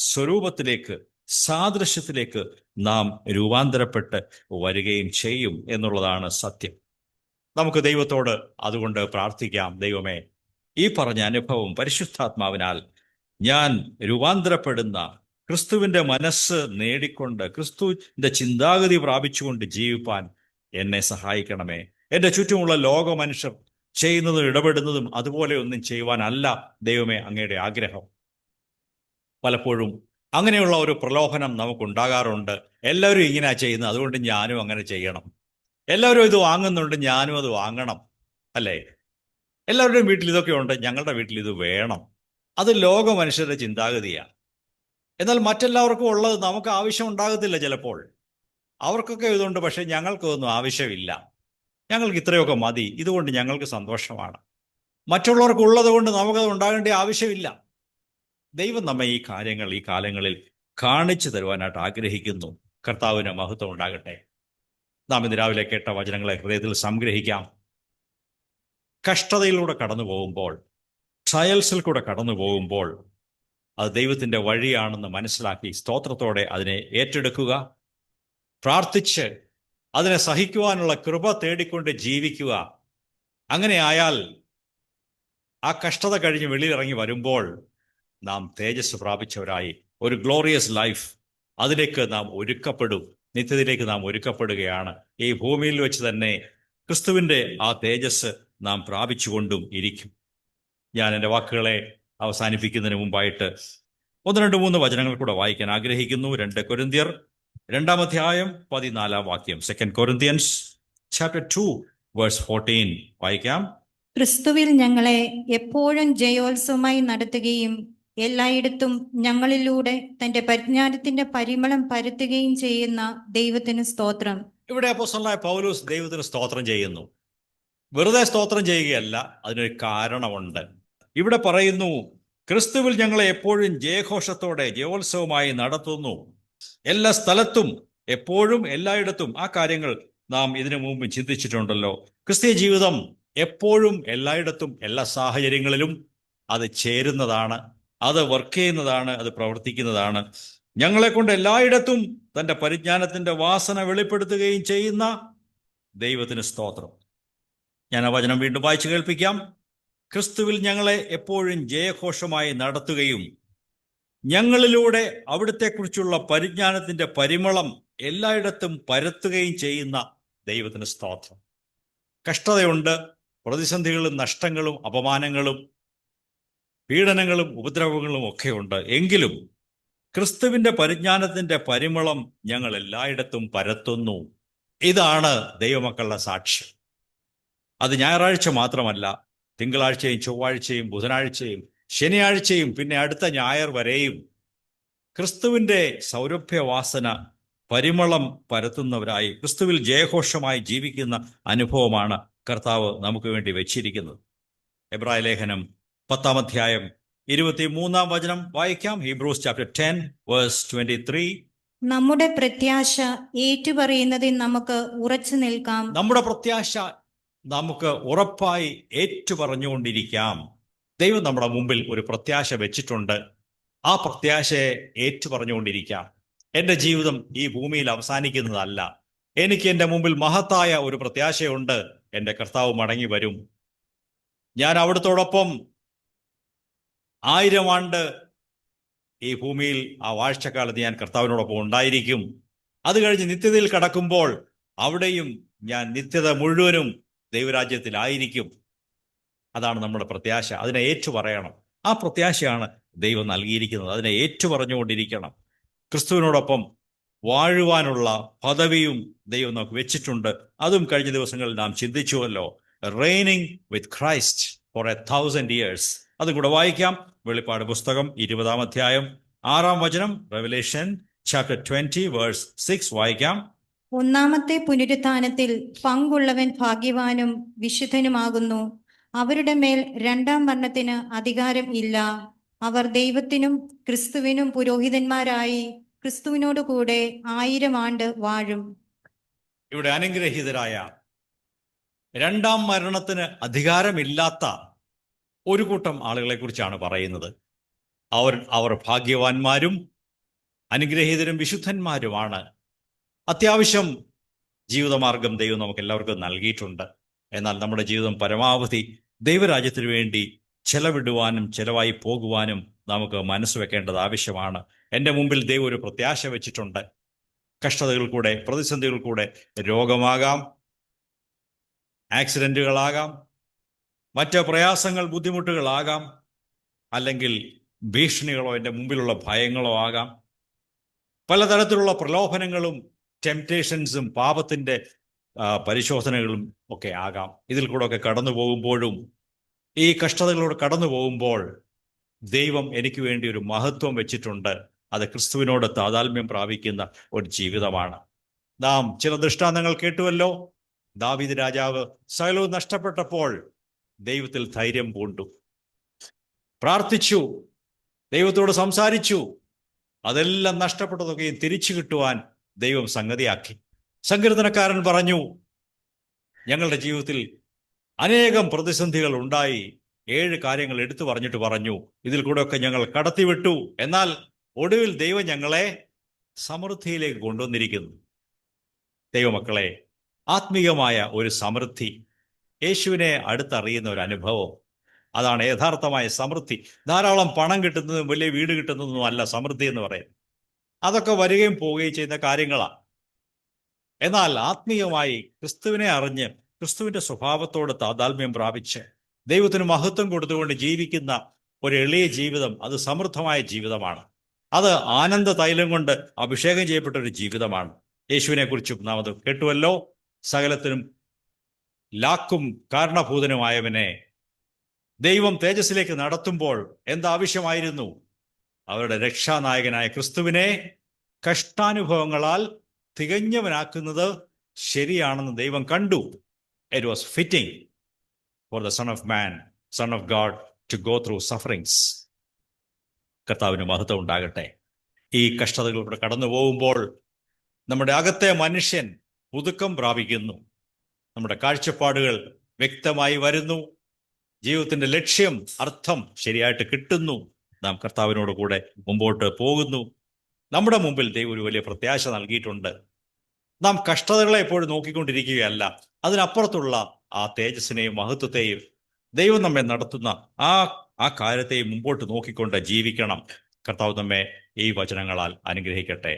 സ്വരൂപത്തിലേക്ക്, സാദൃശ്യത്തിലേക്ക് നാം രൂപാന്തരപ്പെട്ട് വരികയും ചെയ്യും എന്നുള്ളതാണ് സത്യം. നമുക്ക് ദൈവത്തോട് അതുകൊണ്ട് പ്രാർത്ഥിക്കാം. ദൈവമേ, ഈ പറഞ്ഞ അനുഭവം പരിശുദ്ധാത്മാവിനാൽ ഞാൻ രൂപാന്തരപ്പെടുന്ന, ക്രിസ്തുവിൻ്റെ മനസ്സ് നേടിക്കൊണ്ട്, ക്രിസ്തുവിൻ്റെ ചിന്താഗതി പ്രാപിച്ചുകൊണ്ട് ജീവിപ്പാൻ എന്നെ സഹായിക്കണമേ. എൻ്റെ ചുറ്റുമുള്ള ലോക മനുഷ്യർ ചെയ്യുന്നതും ഇടപെടുന്നതും അതുപോലെ ഒന്നും ചെയ്യുവാനല്ല ദൈവമേ അങ്ങയുടെ ആഗ്രഹം. പലപ്പോഴും അങ്ങനെയുള്ള ഒരു പ്രലോഭനം നമുക്കുണ്ടാകാറുണ്ട്. എല്ലാവരും ഇങ്ങനെയാ ചെയ്യുന്നത്, അതുകൊണ്ട് ഞാനും അങ്ങനെ ചെയ്യണം. എല്ലാവരും ഇത് വാങ്ങുന്നുണ്ട്, ഞാനും അത് വാങ്ങണം, അല്ലേ? എല്ലാവരുടെയും വീട്ടിൽ ഇതൊക്കെ ഉണ്ട്, ഞങ്ങളുടെ വീട്ടിൽ ഇത് വേണം. അത് ലോക മനുഷ്യരുടെ ചിന്താഗതിയാണ്. എന്നാൽ മറ്റെല്ലാവർക്കും ഉള്ളത് നമുക്ക് ആവശ്യം ഉണ്ടാകത്തില്ല. ചിലപ്പോൾ അവർക്കൊക്കെ ഇതുണ്ട്, പക്ഷെ ഞങ്ങൾക്കൊന്നും ആവശ്യമില്ല. ഞങ്ങൾക്ക് ഇത്രയൊക്കെ മതി, ഇതുകൊണ്ട് ഞങ്ങൾക്ക് സന്തോഷമാണ്. മറ്റുള്ളവർക്ക് ഉള്ളത് കൊണ്ട് നമുക്കത് ഉണ്ടാകേണ്ട ആവശ്യമില്ല. ദൈവം നമ്മെ ഈ കാര്യങ്ങൾ ഈ കാലങ്ങളിൽ കാണിച്ചു തരുവാനായിട്ട് ആഗ്രഹിക്കുന്നു. കർത്താവിന് മഹത്വം ഉണ്ടാകട്ടെ. നാം ഇന്ന് രാവിലെ കേട്ട വചനങ്ങളെ ഹൃദയത്തിൽ സംഗ്രഹിക്കാം. കഷ്ടതയിലൂടെ കടന്നു പോകുമ്പോൾ, ട്രയൽസിൽ കൂടെ കടന്നു പോകുമ്പോൾ, അത് ദൈവത്തിൻ്റെ വഴിയാണെന്ന് മനസ്സിലാക്കി സ്തോത്രത്തോടെ അതിനെ ഏറ്റെടുക്കുക. പ്രാർത്ഥിച്ച് അതിനെ സഹിക്കുവാനുള്ള കൃപ തേടിക്കൊണ്ട് ജീവിക്കുക. അങ്ങനെ ആയാൽ ആ കഷ്ടത കഴിഞ്ഞ് വെളിയിലിറങ്ങി വരുമ്പോൾ നാം തേജസ് പ്രാപിച്ചവരായി ഒരു ഗ്ലോറിയസ് ലൈഫ്, അതിലേക്ക് നാം ഒരുക്കപ്പെടും. നിത്യതയിലേക്ക് നാം ഒരുക്കപ്പെടുകയാണ്. ഈ ഭൂമിയിൽ വെച്ച് തന്നെ ക്രിസ്തുവിൻ്റെ ആ തേജസ് നാം പ്രാപിച്ചുകൊണ്ടും ഇരിക്കും. ഞാൻ എൻ്റെ വാക്കുകളെ അവസാനിപ്പിക്കുന്നതിന് മുമ്പായിട്ട് 1-2-3 വചനങ്ങൾ കൂടെ വായിക്കാൻ ആഗ്രഹിക്കുന്നു. 2 കൊരിന്ത്യർ 2-ാം അധ്യായം 14-ാം വാക്യം. 2 Corinthians chapter 2 verse 14 വായിക്കാം. ക്രിസ്തുവിൽ ഞങ്ങളെ എപ്പോഴും ജയോത്സവമായി നടത്തുകയും എല്ലായിടത്തും ഞങ്ങളിലൂടെ തന്റെ പരിജ്ഞാനത്തിന്റെ പരിമളം പരത്തുകയും ചെയ്യുന്ന ദൈവത്തിന് സ്തോത്രം. ഇവിടെ അപ്പോസ്തലനായ പൗലോസ് ദൈവത്തിന് സ്തോത്രം ചെയ്യുന്നു. വെറുതെ സ്തോത്രം ചെയ്യുകയല്ല, അതിനൊരു കാരണമുണ്ട്. ഇവിടെ പറയുന്നു, ക്രിസ്തുവിൽ ഞങ്ങളെ എപ്പോഴും ജയഘോഷത്തോടെ ജയോത്സവമായി നടത്തുന്നു. എല്ലാ സ്ഥലത്തും, എപ്പോഴും, എല്ലായിടത്തും. ആ കാര്യങ്ങൾ നാം ഇതിനു മുമ്പ് ചിന്തിച്ചിട്ടുണ്ടല്ലോ. ക്രിസ്തീയ ജീവിതം എപ്പോഴും, എല്ലായിടത്തും, എല്ലാ സാഹചര്യങ്ങളിലും അത് ചേരുന്നതാണ്, അത് വർക്ക് ചെയ്യുന്നതാണ്, അത് പ്രവർത്തിക്കുന്നതാണ്. ഞങ്ങളെ കൊണ്ട് എല്ലായിടത്തും തൻ്റെ പരിജ്ഞാനത്തിൻ്റെ വാസന വെളിപ്പെടുത്തുകയും ചെയ്യുന്ന ദൈവത്തിന് സ്തോത്രം. ഞാൻ ആ വചനം വീണ്ടും വായിച്ചു കേൾപ്പിക്കാം. ക്രിസ്തുവിൽ ഞങ്ങളെ എപ്പോഴും ജയഘോഷമായി നടത്തുകയും ഞങ്ങളിലൂടെ അവിടുത്തെക്കുറിച്ചുള്ള പരിജ്ഞാനത്തിൻ്റെ പരിമളം എല്ലായിടത്തും പരത്തുകയും ചെയ്യുന്ന ദൈവത്തിന് സ്തോത്രം. കഷ്ടതയുണ്ട്, പ്രതിസന്ധികളും നഷ്ടങ്ങളും അപമാനങ്ങളും പീഡനങ്ങളും ഉപദ്രവങ്ങളും ഒക്കെയുണ്ട്. എങ്കിലും ക്രിസ്തുവിൻ്റെ പരിജ്ഞാനത്തിൻ്റെ പരിമളം ഞങ്ങൾ എല്ലായിടത്തും പരത്തുന്നു. ഇതാണ് ദൈവമക്കളുടെ സാക്ഷ്യം. അത് ഞായറാഴ്ച മാത്രമല്ല, തിങ്കളാഴ്ചയും ചൊവ്വാഴ്ചയും ബുധനാഴ്ചയും ശനിയാഴ്ചയും പിന്നെ അടുത്ത ഞായർ വരെയും ക്രിസ്തുവിൻ്റെ സൗരഭ്യവാസന പരിമളം പരത്തുന്നവരായി ക്രിസ്തുവിൽ ജയഘോഷമായി ജീവിക്കുന്ന അനുഭവമാണ് കർത്താവ് നമുക്ക് വേണ്ടി വെച്ചിരിക്കുന്നത്. എബ്രായ ലേഖനം 10-ാം അധ്യായം 23-ാം വചനം വായിക്കാം. Hebrews chapter 10 verse 23. നമ്മുടെ പ്രത്യാശ ഏറ്റുപറയുന്നതിൽ നമുക്ക് ഉറച്ചു നിൽക്കാം. നമ്മുടെ പ്രത്യാശ നമുക്ക് ഉറപ്പായി ഏറ്റുപറഞ്ഞുകൊണ്ടിരിക്കാം. ദൈവം നമ്മുടെ മുമ്പിൽ ഒരു പ്രത്യാശ വെച്ചിട്ടുണ്ട്. ആ പ്രത്യാശയെ ഏറ്റുപറഞ്ഞുകൊണ്ടിരിക്കാം. എൻ്റെ ജീവിതം ഈ ഭൂമിയിൽ അവസാനിക്കുന്നതല്ല. എനിക്ക് എൻ്റെ മുമ്പിൽ മഹത്തായ ഒരു പ്രത്യാശയുണ്ട്. എൻ്റെ കർത്താവ് മടങ്ങി വരും. ഞാൻ അവിടുത്തോടൊപ്പം 1000 ആണ്ട് ഈ ഭൂമിയിൽ ആ വാഴ്ചക്കാലത്ത് ഞാൻ കർത്താവിനോടൊപ്പം ഉണ്ടായിരിക്കും. അത് കഴിഞ്ഞ് നിത്യതയിൽ കടക്കുമ്പോൾ അവിടെയും ഞാൻ നിത്യത മുഴുവനും ദൈവരാജ്യത്തിലായിരിക്കും. അതാണ് നമ്മുടെ പ്രത്യാശ. അതിനെ ഏറ്റുപറയണം. ആ പ്രത്യാശയാണ് ദൈവം നൽകിയിരിക്കുന്നത്. അതിനെ ഏറ്റുപറഞ്ഞുകൊണ്ടിരിക്കണം. ക്രിസ്തുവിനോടൊപ്പം വാഴുവാനുള്ള പദവിയും ദൈവം നമുക്ക് വെച്ചിട്ടുണ്ട്. അതും കഴിഞ്ഞ ദിവസങ്ങളിൽ നാം ചിന്തിച്ചുവല്ലോ. Reigning with Christ for 1000 years. അതും കൂടെ വായിക്കാം. വെളിപ്പാട് പുസ്തകം 20-ാം അധ്യായം 6-ാം വചനം. റെവലേഷൻ ചാപ്റ്റർ 20 verse 6 വായിക്കാം. ഒന്നാമത്തെ പുനരുത്ഥാനത്തിൽ പങ്കുള്ളവൻ ഭാഗ്യവാനും വിശുദ്ധനുമാകുന്നു. അവരുടെ മേൽ രണ്ടാം മരണത്തിന് അധികാരം ഇല്ല. അവർ ദൈവത്തിനും ക്രിസ്തുവിനും പുരോഹിതന്മാരായി ക്രിസ്തുവിനോട് കൂടെ 1000 ആണ്ട് വാഴും. ഇവിടെ അനുഗ്രഹീതരായ, രണ്ടാം മരണത്തിന് അധികാരമില്ലാത്ത ഒരു കൂട്ടം ആളുകളെ കുറിച്ചാണ് പറയുന്നത്. അവർ ഭാഗ്യവാന്മാരും അനുഗ്രഹീതരും വിശുദ്ധന്മാരുമാണ്. അത്യാവശ്യം ജീവിതമാർഗം ദൈവം നമുക്ക് എല്ലാവർക്കും നൽകിയിട്ടുണ്ട്. എന്നാൽ നമ്മുടെ ജീവിതം പരമാവധി ദൈവരാജ്യത്തിന് വേണ്ടി ചെലവിടുവാനും ചെലവായി പോകുവാനും നമുക്ക് മനസ്സ് വെക്കേണ്ടത് ആവശ്യമാണ്. എൻ്റെ മുമ്പിൽ ദൈവം ഒരു പ്രത്യാശ വെച്ചിട്ടുണ്ട്. കഷ്ടതകൾ കൂടെ, പ്രതിസന്ധികൾ കൂടെ, രോഗമാകാം, ആക്സിഡൻറ്റുകളാകാം, മറ്റ് പ്രയാസങ്ങൾ, ബുദ്ധിമുട്ടുകളാകാം, അല്ലെങ്കിൽ ഭീഷണികളോ എൻ്റെ മുമ്പിലുള്ള ഭയങ്ങളോ ആകാം. പലതരത്തിലുള്ള പ്രലോഭനങ്ങളും ടെംപ്റ്റേഷൻസും പാപത്തിൻ്റെ പരിശോധനകളും ഒക്കെ ആകാം. ഇതിൽ കൂടെ ഒക്കെ കടന്നു പോകുമ്പോഴും, ഈ കഷ്ടതകളോട് കടന്നു പോകുമ്പോൾ ദൈവം എനിക്ക് വേണ്ടി ഒരു മഹത്വം വെച്ചിട്ടുണ്ട്. അത് ക്രിസ്തുവിനോട് താതാത്മ്യം പ്രാപിക്കുന്ന ഒരു ജീവിതമാണ്. നാം ചില ദൃഷ്ടാന്തങ്ങൾ കേട്ടുവല്ലോ. ദാവീദ് രാജാവ് സകലവും നഷ്ടപ്പെട്ടപ്പോൾ ദൈവത്തിൽ ധൈര്യം പൂണ്ടു, പ്രാർത്ഥിച്ചു, ദൈവത്തോട് സംസാരിച്ചു. അതെല്ലാം നഷ്ടപ്പെട്ടതൊക്കെയും തിരിച്ചു കിട്ടുവാൻ ദൈവം സംഗതിയാക്കി. സങ്കീർത്തനക്കാരൻ പറഞ്ഞു, ഞങ്ങളുടെ ജീവിതത്തിൽ അനേകം പ്രതിസന്ധികൾ ഉണ്ടായി. 7 കാര്യങ്ങൾ എടുത്തു പറഞ്ഞിട്ട് പറഞ്ഞു, ഇതിൽ കൂടെയൊക്കെ ഞങ്ങൾ കടത്തിവിട്ടു. എന്നാൽ ഒടുവിൽ ദൈവം ഞങ്ങളെ സമൃദ്ധിയിലേക്ക് കൊണ്ടുവന്നിരിക്കുന്നു. ദൈവമക്കളെ, ആത്മീയമായ ഒരു സമൃദ്ധി, യേശുവിനെ അടുത്തറിയുന്ന ഒരു അനുഭവം, അതാണ് യഥാർത്ഥമായ സമൃദ്ധി. ധാരാളം പണം കിട്ടുന്നതും വലിയ വീട് കിട്ടുന്നതും അല്ല സമൃദ്ധി എന്ന് പറയുന്നത്. അതൊക്കെ വരികയും പോവുകയും ചെയ്യുന്ന കാര്യങ്ങളാണ്. എന്നാൽ ആത്മീയമായി ക്രിസ്തുവിനെ അറിഞ്ഞ് ക്രിസ്തുവിൻ്റെ സ്വഭാവത്തോട് താതാത്മ്യം പ്രാപിച്ച് ദൈവത്തിന് മഹത്വം കൊടുത്തുകൊണ്ട് ജീവിക്കുന്ന ഒരു എളിയ ജീവിതം, അത് സമൃദ്ധമായ ജീവിതമാണ്. അത് ആനന്ദ തൈലം കൊണ്ട് അഭിഷേകം ചെയ്യപ്പെട്ട ഒരു ജീവിതമാണ്. യേശുവിനെ കുറിച്ചും നാം അത് കേട്ടുവല്ലോ. സകലത്തിനും ലാക്കും കാരണഭൂതനുമായവനെ ദൈവം തേജസ്സിലേക്ക് നടത്തുമ്പോൾ എന്താവശ്യമായിരുന്നു? അവരുടെ രക്ഷാനായകനായ ക്രിസ്തുവിനെ കഷ്ടാനുഭവങ്ങളാൽ തികഞ്ഞവനാക്കുന്നത് ശരിയാണെന്ന് ദൈവം കണ്ടു. It was fitting for the Son of Man, Son of God, to go through sufferings. കർത്താവിന് മഹത്വം ഉണ്ടാകട്ടെ. ഈ കഷ്ടതകളിലൂടെ കടന്നു പോകുമ്പോൾ നമ്മുടെ അകത്തെ മനുഷ്യൻ പുതുക്കം പ്രാപിക്കുന്നു. നമ്മുടെ കാഴ്ചപ്പാടുകൾ വ്യക്തമായി വരുന്നു. ജീവിതത്തിൻ്റെ ലക്ഷ്യം, അർത്ഥം ശരിയായിട്ട് കിട്ടുന്നു. നാം കർത്താവിനോട് കൂടെ മുമ്പോട്ട് പോകുന്നു. നമ്മുടെ മുമ്പിൽ ദൈവം ഒരു വലിയ പ്രത്യാശ നൽകിയിട്ടുണ്ട്. നാം കഷ്ടതകളെ എപ്പോഴും നോക്കിക്കൊണ്ടിരിക്കുകയല്ല, അതിനപ്പുറത്തുള്ള ആ തേജസ്സിനെയും മഹത്വത്തെയും ദൈവം നമ്മെ നടത്തുന്ന ആ കാര്യത്തെയും മുമ്പോട്ട് നോക്കിക്കൊണ്ട് ജീവിക്കണം. കർത്താവ് നമ്മെ ഈ വചനങ്ങളാൽ അനുഗ്രഹിക്കട്ടെ.